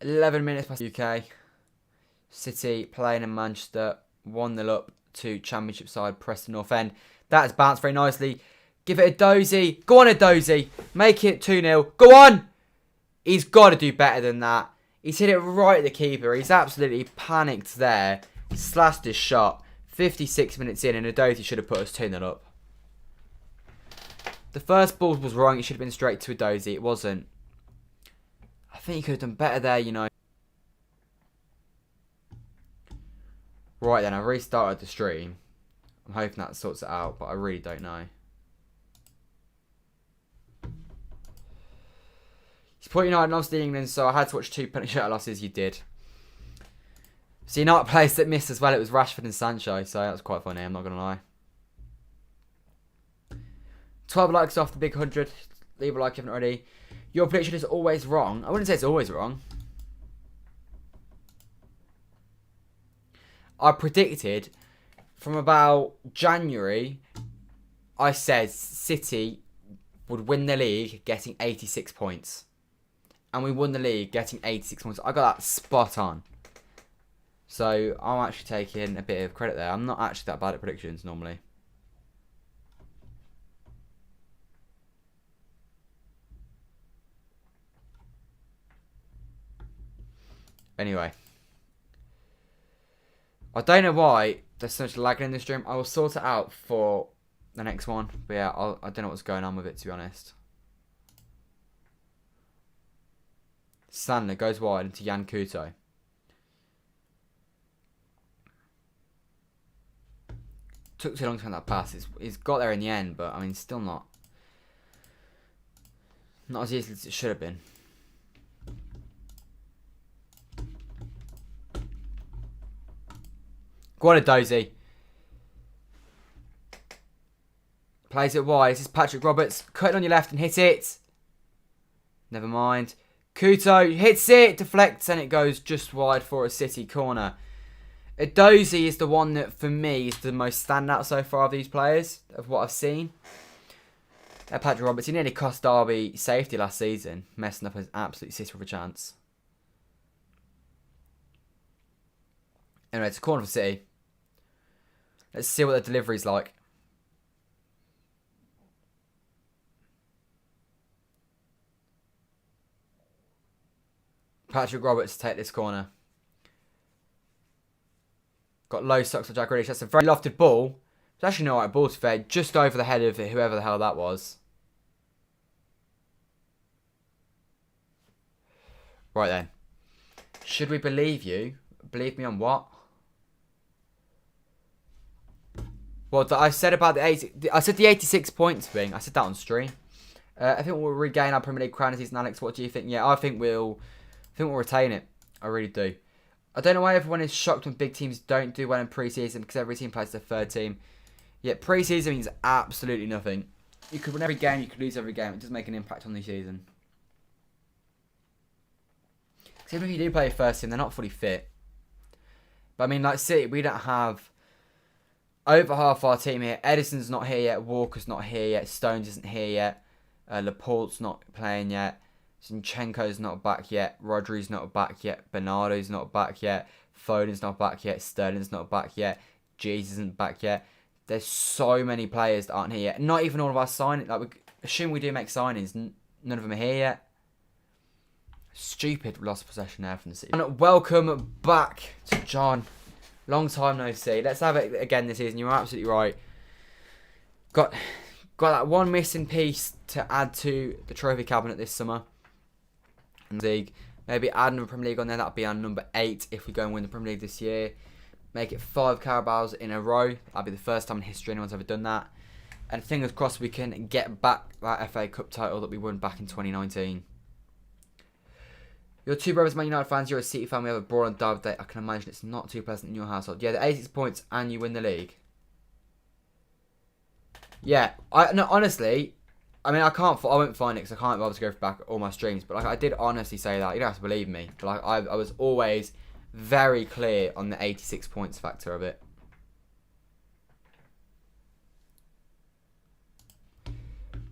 $11 minutes past UK. City playing in Manchester. 1-0 up to Championship side Preston North End. That has bounced very nicely. Give it a dozy. Go on, a dozy. Make it 2-0. Go on! He's got to do better than that. He's hit it right at the keeper. He's absolutely panicked there. Slashed his shot. 56 minutes in, and a dozy should have put us 2-0 up. The first ball was wrong. It should have been straight to a dozy. It wasn't. I think he could have done better there, you know. Right then, I've restarted the stream. I'm hoping that sorts it out, but I really don't know. He's put United lost to England, so I had to watch 2 penalty shootout losses. You did. So United players that missed as well. It was Rashford and Sancho, so that was quite funny, I'm not going to lie. 12 likes off the big 100. Leave a like if you haven't already. Your prediction is always wrong. I wouldn't say it's always wrong. I predicted from about January, I said City would win the league getting 86 points. And we won the league getting 86 points. I got that spot on. So I'm actually taking a bit of credit there. I'm not actually that bad at predictions normally. Anyway. I don't know why there's so much lagging in this stream. I will sort it out for the next one. But yeah, I don't know what's going on with it, to be honest. Sandler goes wide into Jan Kuto. Took too long to make that pass. He's got there in the end, but I mean, still not as easy as it should have been. Guardiola plays it wide. This is Patrick Roberts. Cut it on your left and hit it. Never mind. Kuto hits it, deflects, and it goes just wide for a City corner. Aaaanndddddd is the one that, for me, is the most standout so far of these players, of what I've seen. Patrick Roberts, he nearly cost Derby safety last season, messing up his absolute City with a chance. Anyway, it's a corner for City. Let's see what the delivery's like. Patrick Roberts to take this corner. Got low socks for Jack Grealish. That's a very lofted ball. It's actually an alright ball to fade. Just over the head of whoever the hell that was. Right then. Should we believe you? Believe me on what? Well, I said about the 86 points thing. I said that on stream. I think we'll regain our Premier League crown this season, Alex. What do you think? Yeah, I think we'll retain it. I really do. I don't know why everyone is shocked when big teams don't do well in pre-season because every team plays their third team. Yet pre-season means absolutely nothing. You could win every game, you could lose every game. It doesn't make an impact on the season. Because even if you do play your first team, they're not fully fit. But I mean, like City, we don't have over half our team here. Edison's not here yet. Walker's not here yet. Stones isn't here yet. Laporte's not playing yet. Zinchenko's not back yet. Rodri's not back yet. Bernardo's not back yet. Foden's not back yet. Sterling's not back yet. Jesus isn't back yet. There's so many players that aren't here yet. Not even all of our signings. Like, assume we do make signings. None of them are here yet. Stupid loss of possession there from the City. And welcome back to John. Long time no see. Let's have it again this season. You're absolutely right. Got that one missing piece to add to the trophy cabinet this summer. League. Maybe add another Premier League on there. That'll be our number 8 if we go and win the Premier League this year. Make it 5 Carabaos in a row. That'll be the first time in history anyone's ever done that. And fingers crossed we can get back that FA Cup title that we won back in 2019. Your two brothers Man United fans, you're a City fan, we have a brawl on Derby Day. I can imagine it's not too pleasant in your household. Yeah, the 86 points and you win the league. Yeah, no, honestly, I mean, I won't find it because I can't bother to go back all my streams. But like, I did honestly say that. You don't have to believe me. But like, I was always very clear on the 86 points factor of it.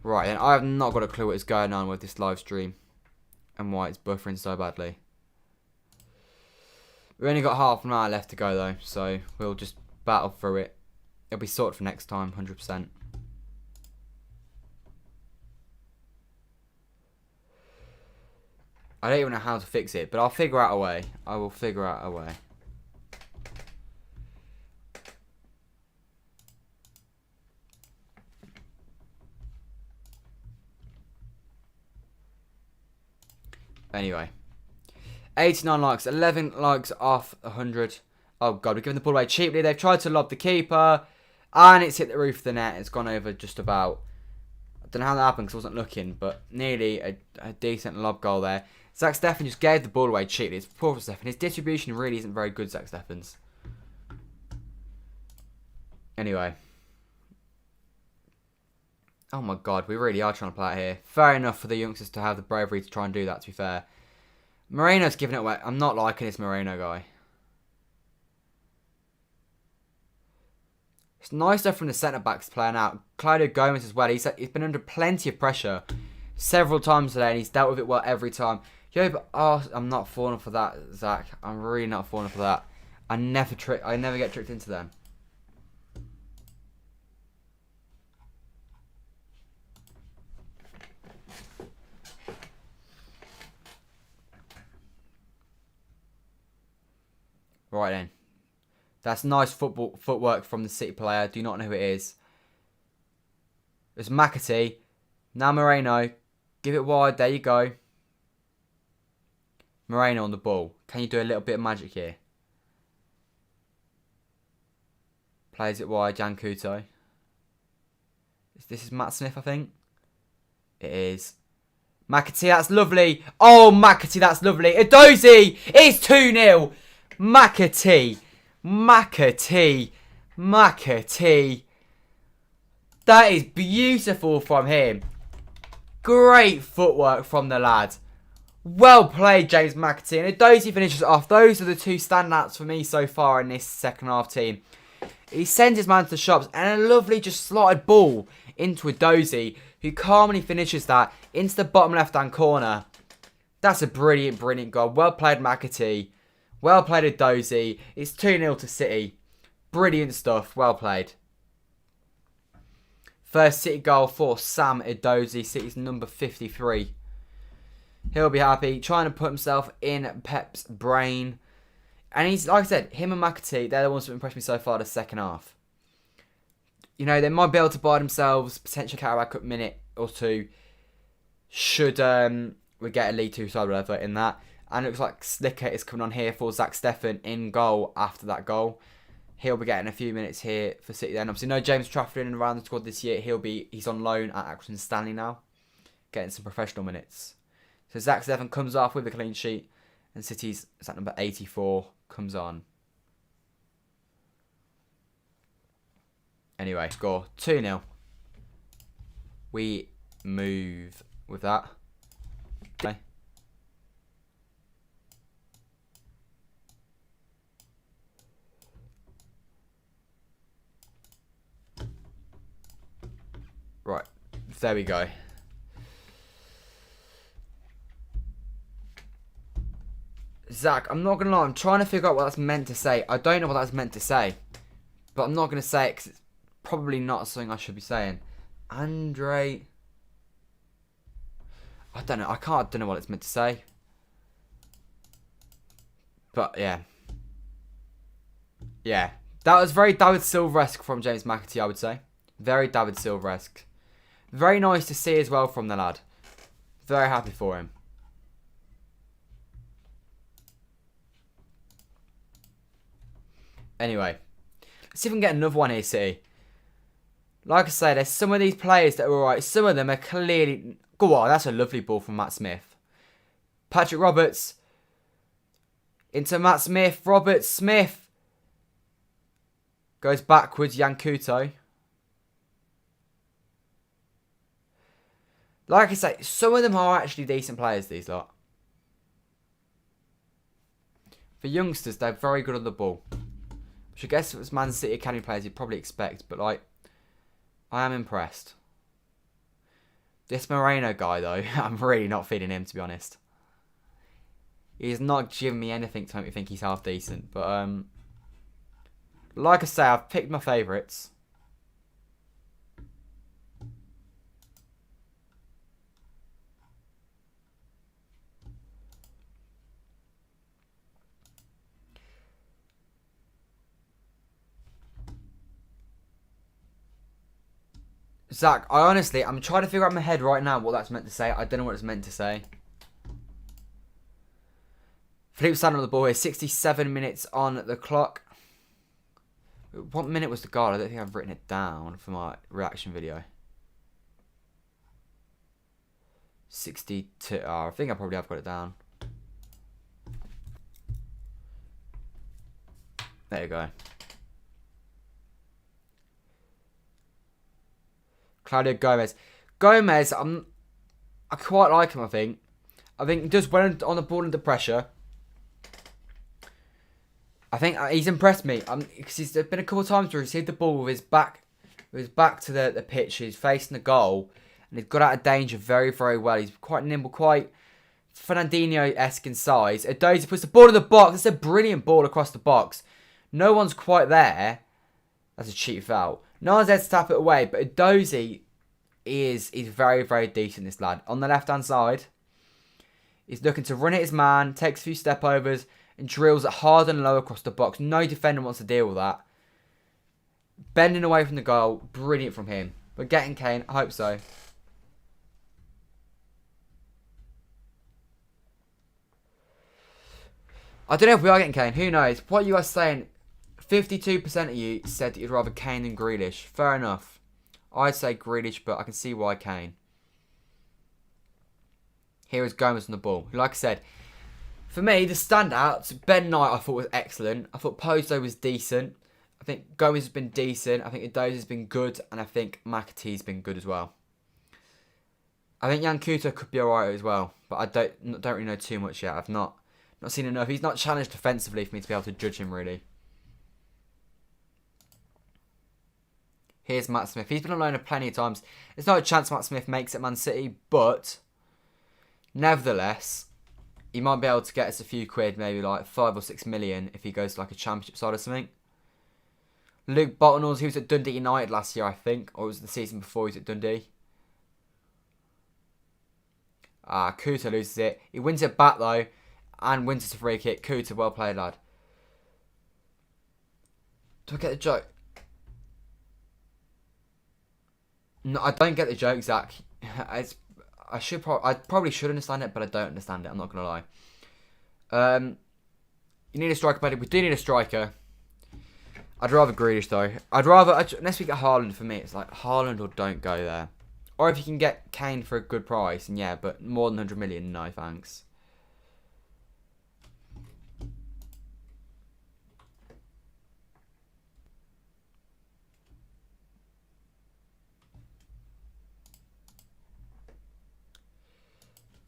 Right, and I have not got a clue what is going on with this live stream. And why it's buffering so badly. We've only got half an hour left to go though. So we'll just battle through it. It'll be sorted for next time, 100%. I don't even know how to fix it, but I'll figure out a way. I will figure out a way. Anyway. 89 likes, 11 likes off 100. Oh god, we're giving the ball away cheaply. They've tried to lob the keeper, and it's hit the roof of the net. It's gone over just about. I don't know how that happened because I wasn't looking, but nearly a decent lob goal there. Zach Steffen just gave the ball away cheaply. It's poor for Steffen. His distribution really isn't very good, Zach Steffen's. Anyway. Oh my god, we really are trying to play it here. Fair enough for the youngsters to have the bravery to try and do that, to be fair. Moreno's giving it away. I'm not liking this Moreno guy. It's nice stuff from the centre-backs playing out. Claudio Gomez as well. He's been under plenty of pressure several times today, and he's dealt with it well every time. Yo, but I'm not falling for that, Zach. I'm really not falling for that. I never get tricked into them. Right then. That's nice footwork from the City player. Do not know who it is. It's McAtee. Now Moreno. Give it wide. There you go. Moreno on the ball. Can you do a little bit of magic here? Plays it wide. Jan Couto. This is Matt Smith, I think. It is. McAtee, that's lovely. Oh, McAtee, that's lovely. Edozie, it's 2-0. McAtee. That is beautiful from him. Great footwork from the lad. Well played, James McAtee. And Edozie finishes off. Those are the two standouts for me so far in this second half team. He sends his man to the shops and a lovely just slotted ball into Edozie, who calmly finishes that into the bottom left-hand corner. That's a brilliant, brilliant goal. Well played, McAtee. Well played, Edozie. It's 2-0 to City. Brilliant stuff. Well played. First City goal for Sam Edozie. City's number 53. He'll be happy. Trying to put himself in Pep's brain. And he's, like I said, him and McAtee, they're the ones who impressed me so far the second half. You know, they might be able to buy themselves potential Carabao Cup minute or two. Should we get a League Two side or whatever in that. And it looks like Slicker is coming on here for Zach Steffen in goal after that goal. He'll be getting a few minutes here for City then. Obviously, no James Trafford in and around the squad this year. He's on loan at Accrington Stanley now. Getting some professional minutes. So Zach Steffen comes off with a clean sheet. And City's, is that number 84, comes on. Anyway, score 2-0. We move with that. Okay. Right, there we go. Zach, I'm not going to lie, I'm trying to figure out what that's meant to say. I don't know what that's meant to say. But I'm not going to say it because it's probably not something I should be saying. Andre... I don't know, I don't know what it's meant to say. But, yeah. Yeah. That was very David Silva-esque from James McAtee, I would say. Very David Silva-esque. Very nice to see as well from the lad. Very happy for him. Anyway, let's see if we can get another one here, City. Like I say, there's some of these players that are alright. Some of them are clearly... Go on, that's a lovely ball from Matt Smith. Patrick Roberts. Into Matt Smith. Roberts. Smith. Goes backwards. Jan Couto. Like I say, some of them are actually decent players, these lot. For youngsters, they're very good on the ball. Which I guess if it's Man City Academy players you'd probably expect. But, like, I am impressed. This Moreno guy, though, I'm really not feeling him, to be honest. He's not giving me anything to make me think he's half decent. But, like I say, I've picked my favourites. Zach, I'm trying to figure out in my head right now what that's meant to say. I don't know what it's meant to say. Philippe standing on the ball here. 67 minutes on the clock. What minute was the goal? I don't think I've written it down for my reaction video. 62. Oh, I think I probably have got it down. There you go. Claudio Gomez. Gomez, I quite like him, I think. I think he does well on the ball under pressure. I think he's impressed me. Because there's been a couple of times where he's received the ball with his back to the pitch. He's facing the goal. And he's got out of danger very, very well. He's quite nimble, quite Fernandinho-esque in size. Edozie puts the ball in the box. It's a brilliant ball across the box. No one's quite there. That's a cheap foul. No one's there to tap it away. But Edozie is very, very decent, this lad. On the left-hand side, he's looking to run at his man, takes a few step-overs, and drills it hard and low across the box. No defender wants to deal with that. Bending away from the goal. Brilliant from him. We're getting Kane. I hope so. I don't know if we are getting Kane. Who knows? What you are saying, 52% of you said that you'd rather Kane than Grealish. Fair enough. I'd say Grealish, but I can see why Kane. Here is Gomez on the ball. Like I said, for me, the standouts, Ben Knight I thought was excellent. I thought Pozo was decent. I think Gomez has been decent. I think Edozie has been good. And I think McAtee's been good as well. I think Jan Kuta could be alright as well. But I don't really know too much yet. I've not seen enough. He's not challenged defensively for me to be able to judge him, really. Here's Matt Smith. He's been on loan plenty of times. There's not a chance Matt Smith makes it Man City, but nevertheless, he might be able to get us a few quid, maybe like 5 or 6 million if he goes to like a championship side or something. Luke Bottenalls, he was at Dundee United last year, I think, or it was the season before he was at Dundee. Kuta loses it. He wins it back though. And wins us a free kick. Kuta, well played, lad. Do I get the joke? No, I don't get the joke, Zach. I probably should understand it, but I don't understand it. I'm not going to lie. You need a striker, buddy. We do need a striker. I'd rather Grealish, though. Unless we get Haaland, for me, it's like Haaland or don't go there. Or if you can get Kane for a good price, and yeah, but more than 100 million, no thanks.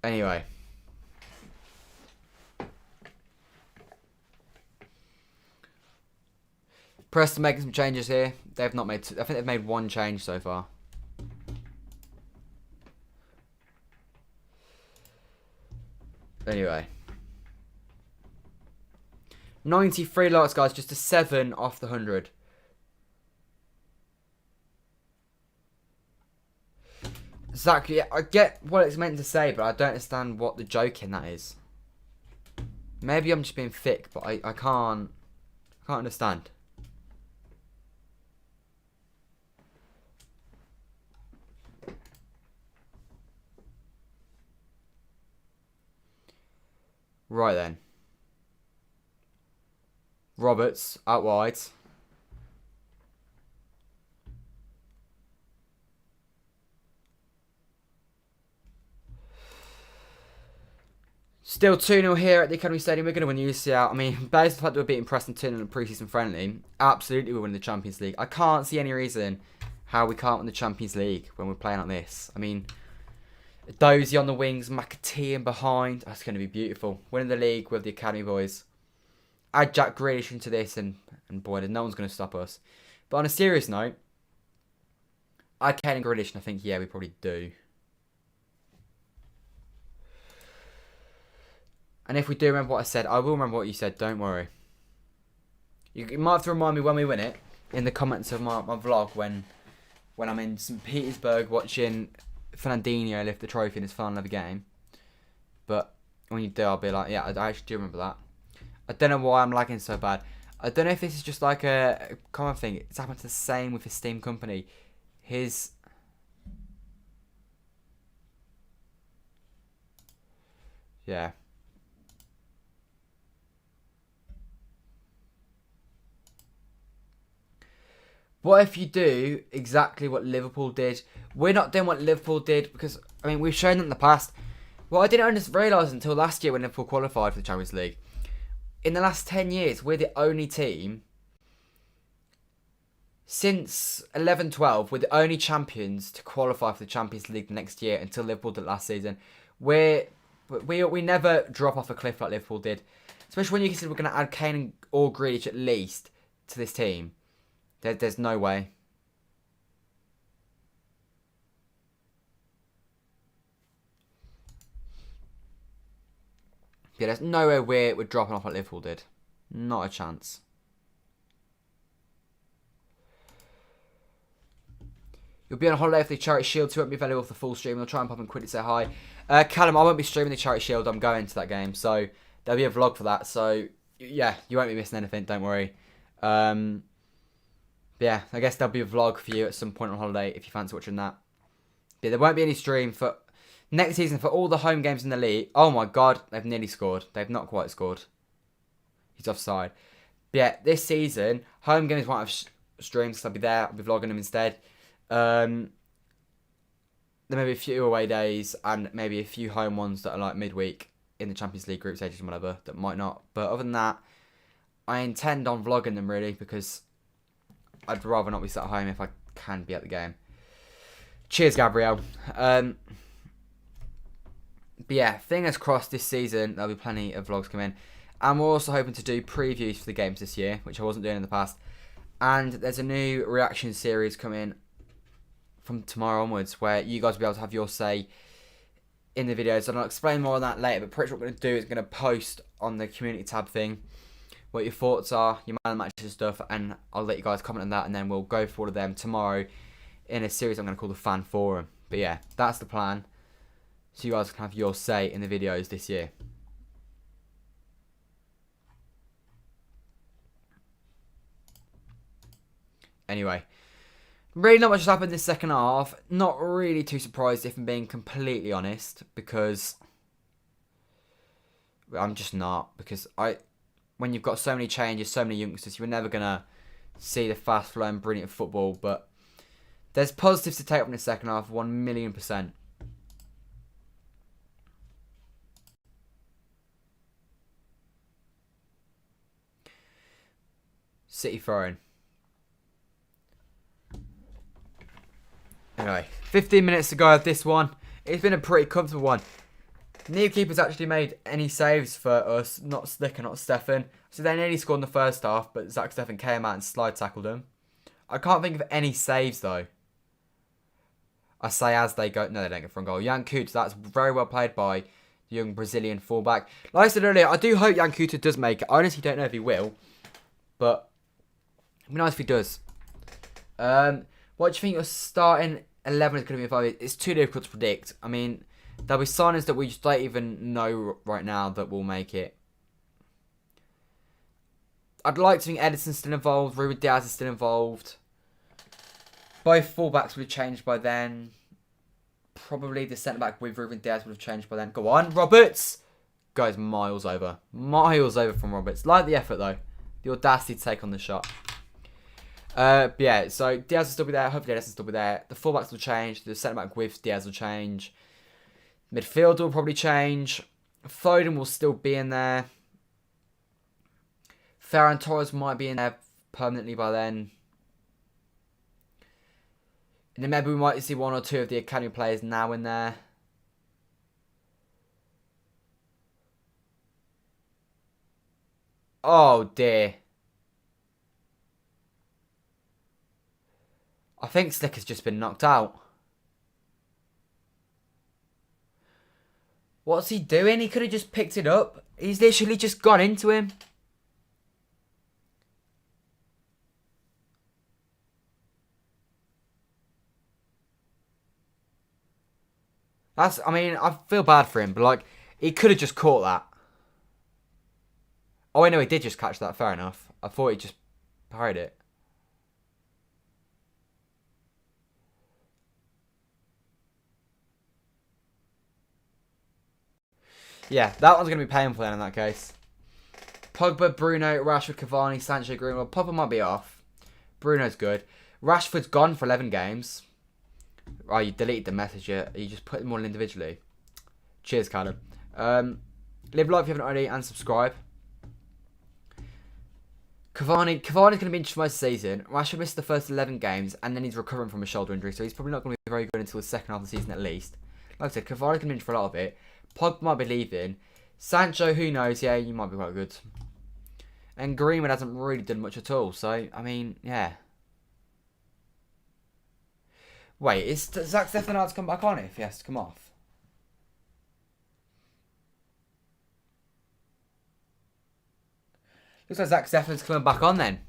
Anyway. Preston making some changes here. They've not made... I think they've made one change so far. Anyway. 93 likes, guys. Just a 7 off the 100. Exactly. Yeah, I get what it's meant to say, but I don't understand what the joke in that is. Maybe I'm just being thick, but I can't understand. Right then. Roberts out wide. Still 2-0 here at the Academy Stadium. We're going to win the UCL. I mean, based on the fact that we're beating Preston 2-0 in the pre-season friendly, absolutely we're winning the Champions League. I can't see any reason how we can't win the Champions League when we're playing like this. I mean, Dozy on the wings, McAtee in behind. That's going to be beautiful. Winning the league with the Academy boys. Add Jack Grealish into this and boy, no one's going to stop us. But on a serious note, I Kane and Grealish, and I think, yeah, we probably do. And if we do remember what I said, I will remember what you said, don't worry. You might have to remind me when we win it in the comments of my vlog when I'm in St. Petersburg watching Fernandinho lift the trophy in his final ever game. But when you do, I'll be like, yeah, I actually do remember that. I don't know why I'm lagging so bad. I don't know if this is just like a common thing. It's happened to the same with his Steam company. Yeah. What if you do exactly what Liverpool did? We're not doing what Liverpool did because, I mean, we've shown them in the past. Well, I didn't realise until last year when Liverpool qualified for the Champions League. In the last 10 years, we're the only team Since 11-12, we're the only champions to qualify for the Champions League the next year until Liverpool did last season. We never drop off a cliff like Liverpool did. Especially when you consider we're going to add Kane or Grealish at least to this team. There's no way. Yeah, there's no way we're dropping off like Liverpool did. Not a chance. You'll be on holiday for the Charity Shield, so you won't be available for the full stream. I'll try and pop in quickly to say hi. Callum, I won't be streaming the Charity Shield. I'm going to that game, so there'll be a vlog for that. So, yeah, you won't be missing anything. Don't worry. Yeah, I guess there'll be a vlog for you at some point on holiday if you fancy watching that. Yeah, there won't be any stream for next season for all the home games in the league. Oh, my God. They've nearly scored. They've not quite scored. He's offside. But yeah, this season, home games won't have streams because I'll be there. I'll be vlogging them instead. There may be a few away days and maybe a few home ones that are like midweek in the Champions League group stages and whatever that might not. But other than that, I intend on vlogging them really because I'd rather not be sat at home if I can be at the game. Cheers, Gabriel. But yeah, fingers crossed this season there'll be plenty of vlogs coming. And we're also hoping to do previews for the games this year, which I wasn't doing in the past. And there's a new reaction series coming from tomorrow onwards where you guys will be able to have your say in the videos. And I'll explain more on that later, but pretty much what we're going to do is going to post on the community tab thing what your thoughts are, your man matches and stuff, and I'll let you guys comment on that, and then we'll go for all of them tomorrow in a series I'm going to call the Fan Forum. But yeah, that's the plan, so you guys can have your say in the videos this year. Anyway, really not much has happened this second half. Not really too surprised if I'm being completely honest, because I'm just not. Because when you've got so many changes, so many youngsters, you're never going to see the fast-flowing, brilliant football. But there's positives to take from the second half, 1,000,000%. City throwing. Anyway, 15 minutes to go of this one. It's been a pretty comfortable one. Neither keeper's actually made any saves for us. Not Slicker, not Stefan. So they nearly scored in the first half, but Zach Stefan came out and slide tackled him. I can't think of any saves, though. I say as they go. No, they don't get front goal. Jan Kuta, that's very well played by the young Brazilian fullback. Like I said earlier, I do hope Jan Kuta does make it. I honestly don't know if he will, but it'd be nice if he does. What do you think your starting 11 is going to be involved? It's too difficult to predict. I mean, there'll be signings that we just don't even know right now that will make it. I'd like to think Edison's still involved. Ruben Diaz is still involved. Both fullbacks would have changed by then. Probably the centre-back with Ruben Diaz would have changed by then. Go on, Roberts! Guys, miles over. Miles over from Roberts. Like the effort, though. The audacity to take on the shot. But yeah, so Diaz will still be there. Hopefully Diaz will still be there. The fullbacks will change. The centre-back with Diaz will change. Midfield will probably change. Foden will still be in there. Ferran Torres might be in there permanently by then. And then maybe we might see one or two of the academy players now in there. Oh dear. I think Slicker's just been knocked out. What's he doing? He could have just picked it up. He's literally just gone into him. I mean, I feel bad for him, but like, he could have just caught that. Oh, I know he did just catch that. Fair enough. I thought he just parried it. Yeah, that one's going to be painful then in that case. Pogba, Bruno, Rashford, Cavani, Sancho, Greenwood. Pogba might be off. Bruno's good. Rashford's gone for 11 games. Oh, you deleted the message. You just put them all individually. Cheers, Callum. Live life if you haven't already and subscribe. Cavani's going to be injured for most of the season. Rashford missed the first 11 games, and then he's recovering from a shoulder injury, so he's probably not going to be very good until the second half of the season at least. Like I said, Cavani's going to be injured for a lot of it. Pogba might be leaving. Sancho, who knows? Yeah, you might be quite good. And Greenwood hasn't really done much at all, so, I mean, yeah. Wait, is Zach Steffen allowed to come back on if he has to come off? Looks like Zach Steffen's coming back on then.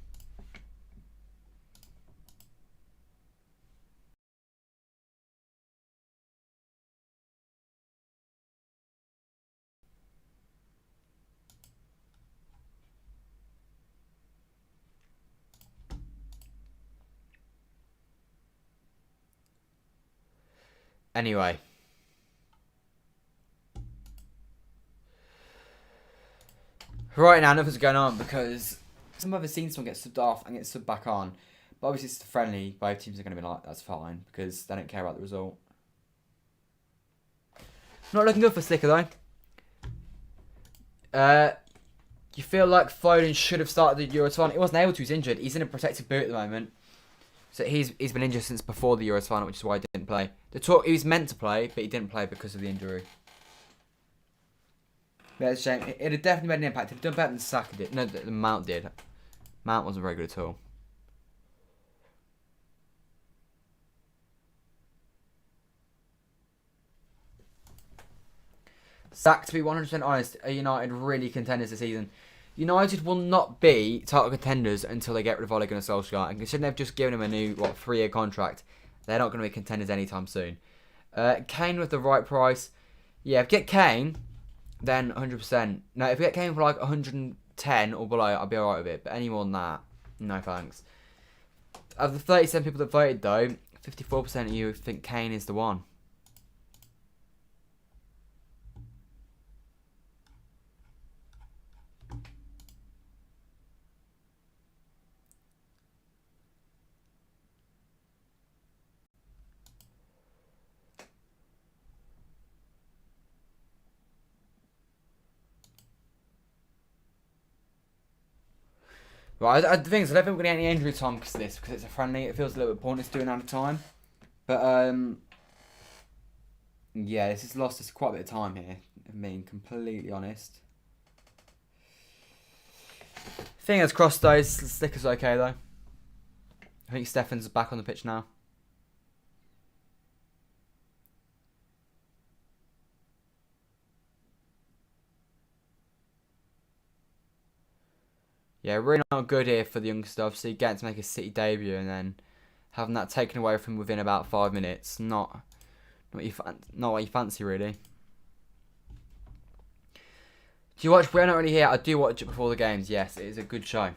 Anyway. Right now, nothing's going on because some of the scenes will get subbed off and get subbed back on. But obviously, it's friendly. Both teams are going to be like, that's fine because they don't care about the result. Not looking good for Slicker though. You feel like Foden should have started the Euro 20. He wasn't able to. He's injured. He's in a protective boot at the moment. So he's been injured since before the Euro final, which is why he didn't play. He was meant to play, but he didn't play because of the injury. Yeah, it's a shame. It had definitely made an impact. It had done better than Saka did. No, the Mount did. Mount wasn't very good at all. Zach, to be 100% honest, are United really contenders this season? United will not be title contenders until they get rid of Ole Gunnar Solskjaer. And considering they've just given him a new, 3-year contract, they're not going to be contenders anytime soon. Kane with the right price. Yeah, if you get Kane, then 100%. No, if you get Kane for like 110 or below, I'll be alright with it. But any more than that, no thanks. Of the 37 people that voted though, 54% of you think Kane is the one. Right, the thing is, I don't think we're going to get any injury time because of this, because it's a friendly. It feels a little bit pointless doing out of time. But, yeah, this has lost us quite a bit of time here, if I'm being completely honest. Fingers crossed, though. Slicker's okay, though. I think Steffen's back on the pitch now. Yeah, really not good here for the youngster. Obviously, getting to make a City debut and then having that taken away from within about 5 minutes. Not what you fancy, really. Do you watch? We're not really here. I do watch it before the games. Yes, it is a good show.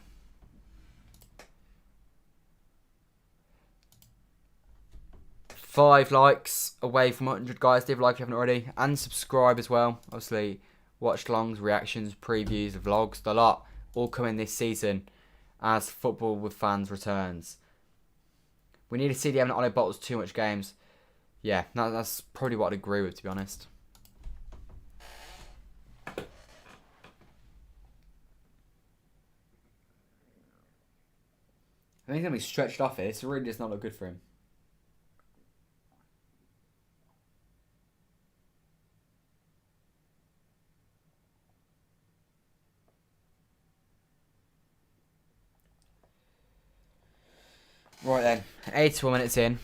Five likes away from 100, guys. Leave a like if you haven't already, and subscribe as well. Obviously, watch-alongs, reactions, previews, vlogs, the lot. All coming this season as Football with Fans returns. We need to see the haven't Ole bottles too much games. Yeah, that's probably what I'd agree with, to be honest. I think he's going to be stretched off here. This really does not look good for him. Right then, 81 minutes in.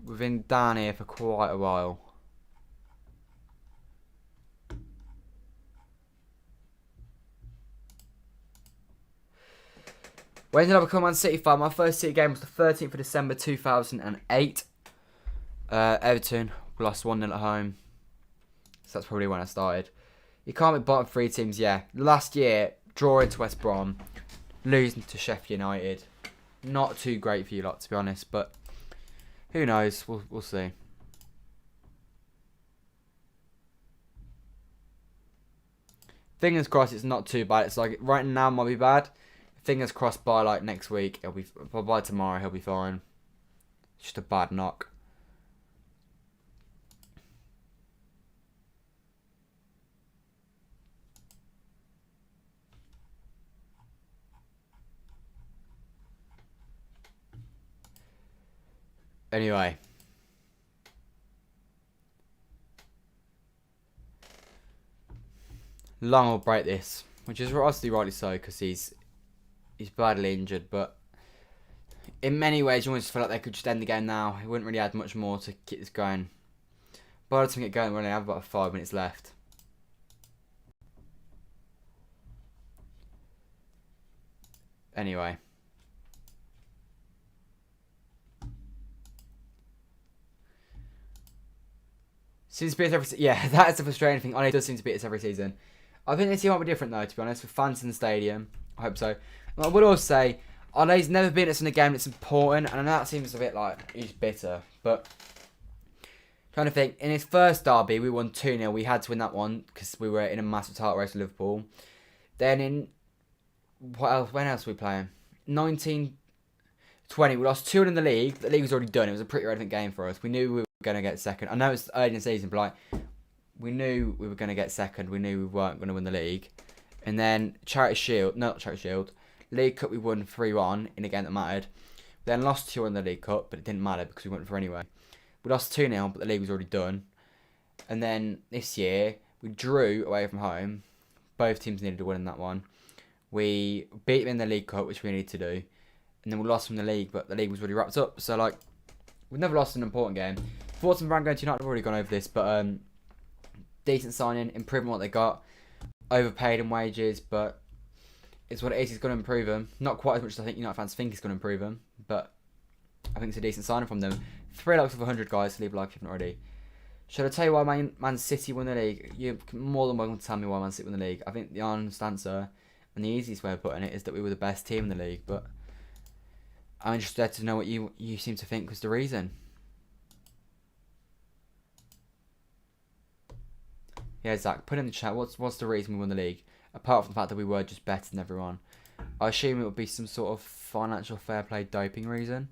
We've been down here for quite a while. We ended up becoming Man City fan. My first City game was the 13th of December 2008. Everton lost 1-0 at home. So that's probably when I started. You can't be bottom three teams, yeah. Last year, drawing to West Brom, losing to Sheffield United. Not too great for you lot, to be honest, but who knows? We'll see. Fingers crossed it's not too bad. It's like right now might be bad. Fingers crossed by like next week, by tomorrow he'll be fine. It's just a bad knock. Anyway. Long will break this, which is obviously rightly so because he's badly injured. But in many ways, you almost feel like they could just end the game now. It wouldn't really add much more to keep this going. By the time we get going, we only have about 5 minutes left. Anyway. Seems to beat us every season. Yeah, that's a frustrating thing. It does seem to beat us every season. I think this year might be different though, to be honest, with fans in the stadium. I hope so. And I would also say, I know he's never beaten us in a game that's important, and I know that seems a bit like he's bitter, but trying to think, in his first derby, we won 2-0. We had to win that one because we were in a massive title race with Liverpool. Then in when else were we playing? 1920, we lost 2-1 in the league. The league was already done. It was a pretty relevant game for us. We knew we were going to get second. I know it's early in the season, but like, we knew we were going to get second. We knew we weren't going to win the league. And then League Cup we won 3-1 in a game that mattered. Then lost 2-1 in the League Cup, but it didn't matter because we went for anyway. We lost 2-0, but the league was already done. And then this year, we drew away from home. Both teams needed to win in that one. We beat them in the League Cup, which we needed to do. And then we lost from the league, but the league was already wrapped up. So, like, we've never lost an important game. Thoughts on Van going to United, I've already gone over this, but decent signing, improving what they got. Overpaid in wages, but it's what it is. He's going to improve them. Not quite as much as I think United fans think he's going to improve them, but I think it's a decent signing from them. 3 likes of 100, guys. Leave a like if you haven't already. Should I tell you why Man City won the league? You're more than welcome to tell me why Man City won the league. I think the honest answer and the easiest way of putting it is that we were the best team in the league, but I'm interested to know what you seem to think was the reason. Yeah, Zach, put in the chat, what's the reason we won the league? Apart from the fact that we were just better than everyone. I assume it would be some sort of financial fair play doping reason.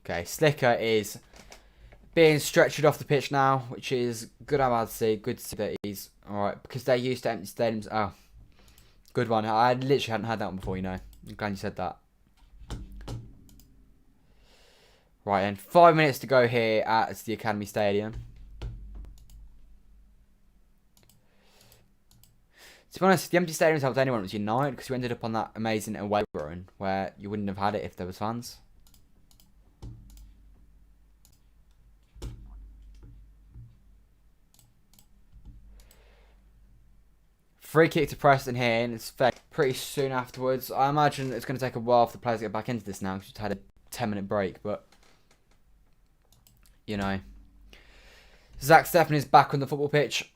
Okay, Slicker is being stretched off the pitch now, which is good. I'm about to see. Good to see that he's alright because they're used to empty stadiums. Oh, good one. I literally hadn't had that one before, you know. I'm glad you said that. Right, then 5 minutes to go here at the Academy Stadium. To be honest, the empty stadiums helped anyone. It was United because you ended up on that amazing away run where you wouldn't have had it if there was fans. Free kick to Preston here, and it's pretty soon afterwards. I imagine it's going to take a while for the players to get back into this now because we've had a 10-minute break, but you know. Zach Steffen is back on the football pitch.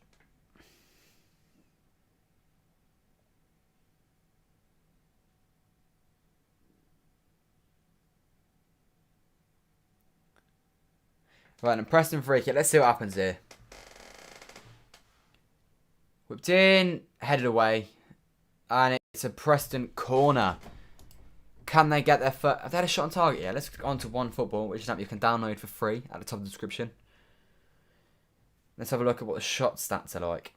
Right, and Preston free kick. Let's see what happens here. Whipped in, headed away, and it's a Preston corner. Can they get their foot? Have they had a shot on target? Yeah, let's go on to One Football, which is an app you can download for free at the top of the description. Let's have a look at what the shot stats are like.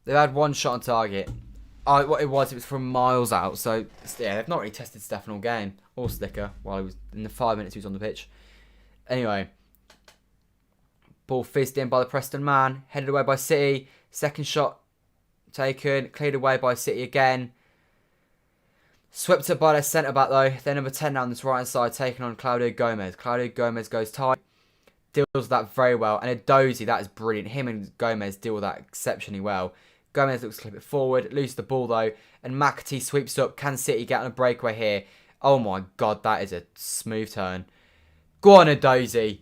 They've had 1 shot on target. What it was from miles out. So, yeah, they've not really tested Steffen all game, or Slicker, while he was in the 5 minutes he was on the pitch. Anyway. Ball fizzed in by the Preston man. Headed away by City. Second shot taken. Cleared away by City again. Swept up by their centre-back though. Then number 10 now on this right-hand side. Taking on Claudio Gomez. Claudio Gomez goes tight. Deals with that very well. And Aaaanndddddd, that is brilliant. Him and Gomez deal with that exceptionally well. Gomez looks to clip it forward. Loses the ball though. And McAtee sweeps up. Can City get on a breakaway here? Oh my god, that is a smooth turn. Go on, Aaaanndddd.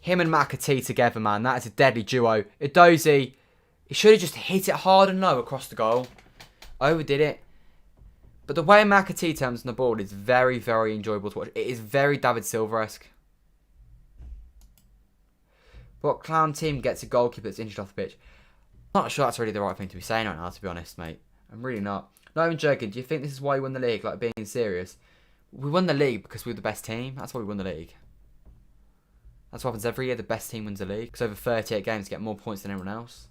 Him and McAtee together, man. That is a deadly duo. Aaaanndddd, he should have just hit it hard and low across the goal. Overdid it. But the way McAtee turns on the ball is very, very enjoyable to watch. It is very David Silva-esque. What clown team gets a goalkeeper that's injured off the pitch? I'm not sure that's really the right thing to be saying right now, to be honest, mate. I'm really not. Not even joking. Do you think this is why you won the league? Like, being serious. We won the league because we were the best team. That's why we won the league. That's what happens every year. The best team wins the league. Because over 38 games, you get more points than everyone else.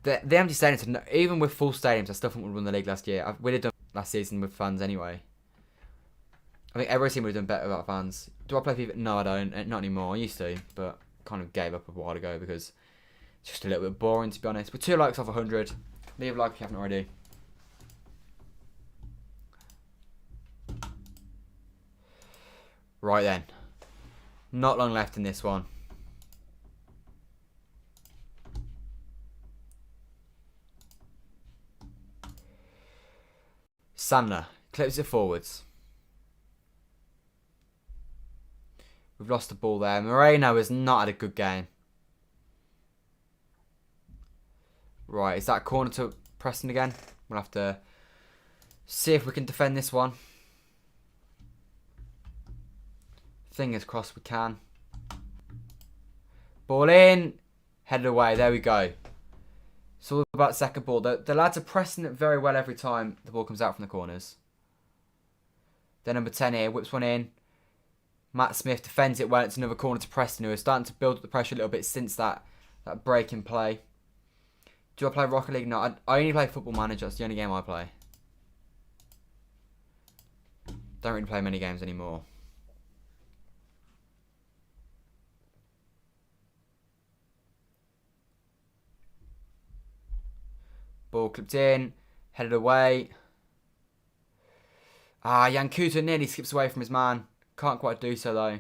The empty stadiums, even with full stadiums, I still think we won the league last year. We'd have done last season with fans anyway. I think every team would have done better without fans. Do I play FIFA? No, I don't. Not anymore. I used to, but kind of gave up a while ago because it's just a little bit boring, to be honest. We're 2 likes off 100. Leave a like if you haven't already. Right then. Not long left in this one. Sandler clips it forwards. We've lost the ball there. Moreno has not had a good game. Right, is that corner to Preston again? We'll have to see if we can defend this one. Fingers crossed we can. Ball in. Headed away. There we go. It's all about second ball. The lads are pressing it very well every time the ball comes out from the corners. Then number 10 here whips one in. Matt Smith defends it well. It's another corner to Preston, who are starting to build up the pressure a little bit since that break in play. Do I play Rocket League? No, I only play Football Manager. That's the only game I play. Don't really play many games anymore. Ball clipped in, headed away. Yankuta nearly skips away from his man. Can't quite do so though.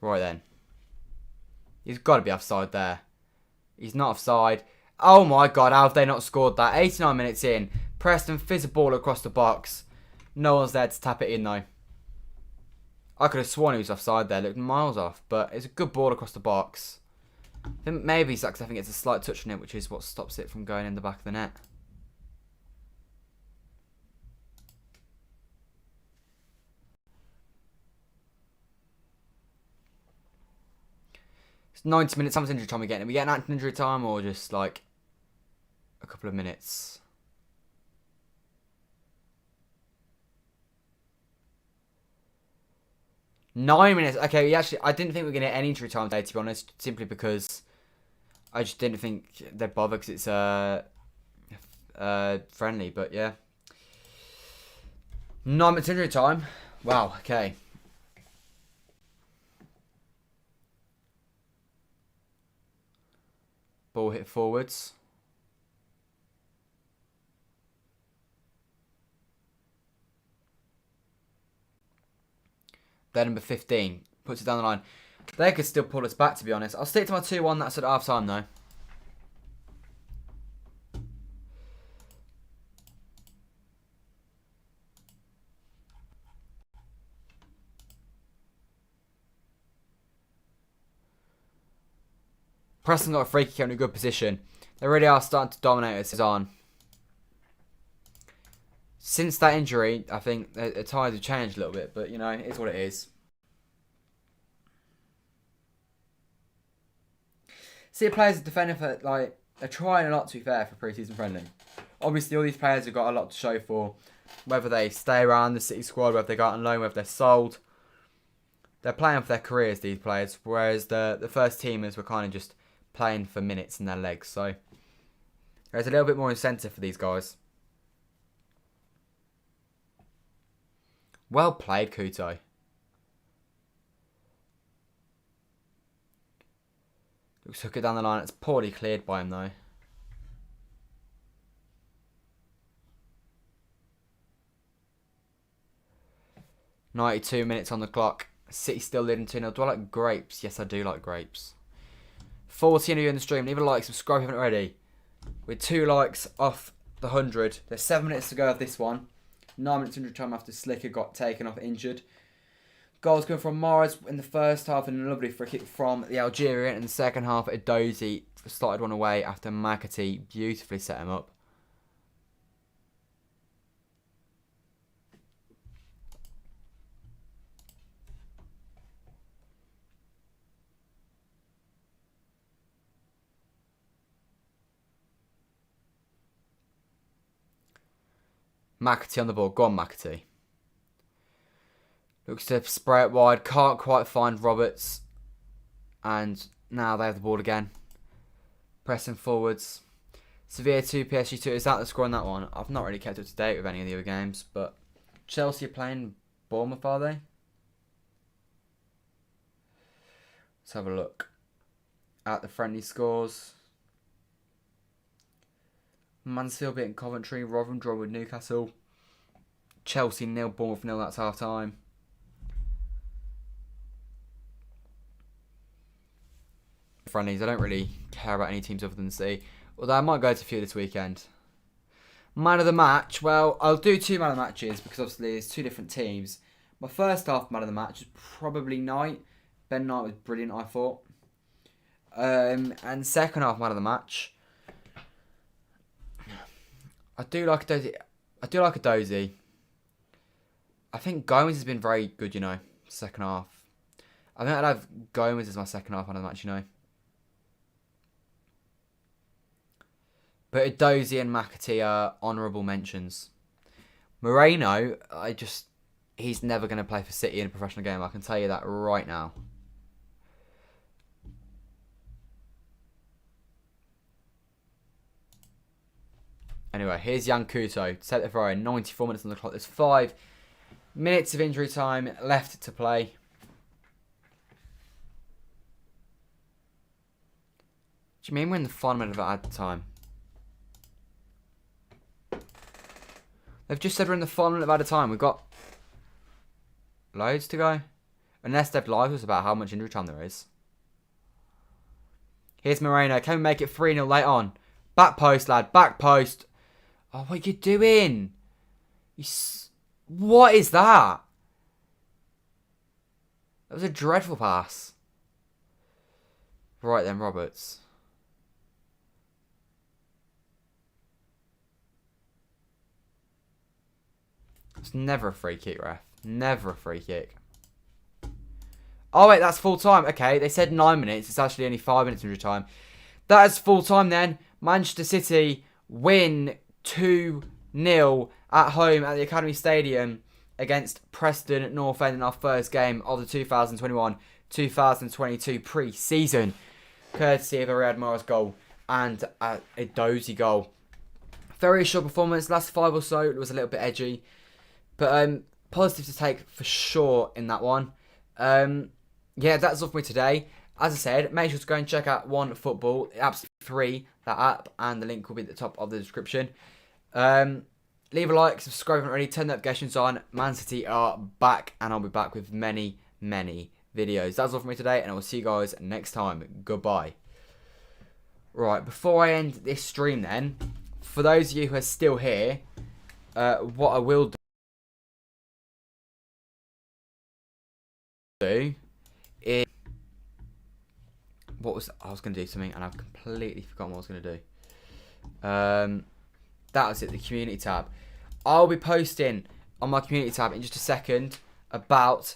Right then. He's got to be offside there. He's not offside. Oh my god, how have they not scored that? 89 minutes in. Preston fizz a ball across the box. No one's there to tap it in though. I could have sworn he was offside there. Looked miles off. But it's a good ball across the box. I think maybe it's because I think it's a slight touch on it, which is what stops it from going in the back of the net. It's 90 minutes. How much injury time are we getting? Are we getting active injury time or just like a couple of minutes? Nine minutes. Okay, I didn't think we were going to get any injury time today, to be honest, simply because I just didn't think they'd bother because it's friendly, but yeah. 9 minutes injury time. Wow, okay. Ball hit forwards. Then number 15 puts it down the line. They could still pull us back, to be honest. I'll stick to my 2-1. That's at half time, though. Preston got a free kick in a good position. They really are starting to dominate us on. Since that injury, I think the tides have changed a little bit, but you know, it is what it is. See, the players are defending for, like, they're trying a lot, to be fair, for pre-season friendly. Obviously, all these players have got a lot to show for, whether they stay around the City squad, whether they go out on loan, whether they're sold. They're playing for their careers, these players, whereas the first teamers were kind of just playing for minutes in their legs. So there's a little bit more incentive for these guys. Well played, Kuto. Took it down the line. It's poorly cleared by him, though. $92 on the clock. City still leading 2-0. Do I like grapes? Yes, I do like grapes. 14 of you in the stream. Leave a like, subscribe if you haven't already. With 2 likes off the 100. There's 7 minutes to go of this one. 9 minutes injury time after Slicker got taken off injured. Goals coming from Morris in the first half and a lovely free kick from the Algerian. In the second half, Edozie started one away after McAtee beautifully set him up. McAtee on the ball. Go on, McAtee. Looks to spray it wide. Can't quite find Roberts. And now they have the ball again. Pressing forwards. Sevilla 2, PSG 2. Is that the score on that one? I've not really kept up to date with any of the other games. But Chelsea are playing Bournemouth, are they? Let's have a look at the friendly scores. Mansfield beating Coventry. Rotherham draw with Newcastle. Chelsea 0, Bournemouth 0. That's half time. Friendlies. I don't really care about any teams other than City. Although I might go to a few this weekend. Man of the match. Well, I'll do 2 man of the matches because obviously it's 2 different teams. My first half man of the match is probably Knight. Ben Knight was brilliant, I thought. And second half man of the match. I do like a Dozy. I think Gomez has been very good, you know, second half. I think I'd have Gomez as my second half man of the match, you know. But Dozy and McAtee are honourable mentions. Moreno, he's never going to play for City in a professional game. I can tell you that right now. Anyway, here's Jan Couto. Set the throw in. 94 minutes on the clock. There's 5 minutes of injury time left to play. Do you mean we're in the final minute of added time? They've just said we're in the final minute of added time. We've got loads to go. Unless they've lied us about how much injury time there is. Here's Moreno. Can we make it 3-0 late on? Back post, lad. Back post. Oh, what are you doing? What is that? That was a dreadful pass. Right then, Roberts. It's never a free kick, ref. Never a free kick. Oh, wait, that's full time. Okay, they said 9 minutes. It's actually only 5 minutes injury time. That is full time then. Manchester City win 2-0 at home at the Academy Stadium against Preston North End in our first game of the 2021-2022 pre-season. Courtesy of a Riyad Mahrez goal and a Dozy goal. Very short performance. Last 5 or so, it was a little bit edgy. But positive to take for sure in that one. Yeah, that's all for me today. As I said, make sure to go and check out One Football. It's absolutely free, that app, and the link will be at the top of the description. Leave a like, subscribe if you're not already, turn notifications on. Man City are back, and I'll be back with many, many videos. That's all for me today, and I will see you guys next time. Goodbye. Right, before I end this stream then, for those of you who are still here, what I will do is... I was going to do something and I've completely forgotten what I was going to do. That was it, the community tab. I'll be posting on my community tab in just a second about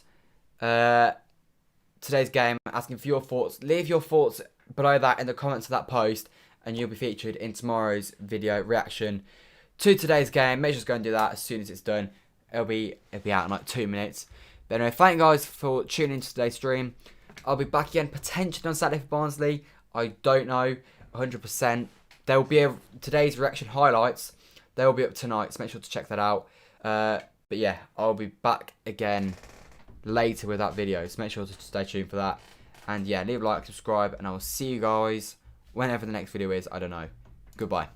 today's game, asking for your thoughts. Leave your thoughts below that in the comments of that post and you'll be featured in tomorrow's video reaction to today's game. Make sure to go and do that as soon as it's done. It'll be out in like 2 minutes. But anyway, thank you guys for tuning into today's stream. I'll be back again potentially on Saturday for Barnsley. I don't know 100%. There will be today's reaction highlights. They will be up tonight, so make sure to check that out. But yeah, I'll be back again later with that video, so make sure to stay tuned for that. And yeah, leave a like, subscribe, and I will see you guys whenever the next video is. I don't know. Goodbye.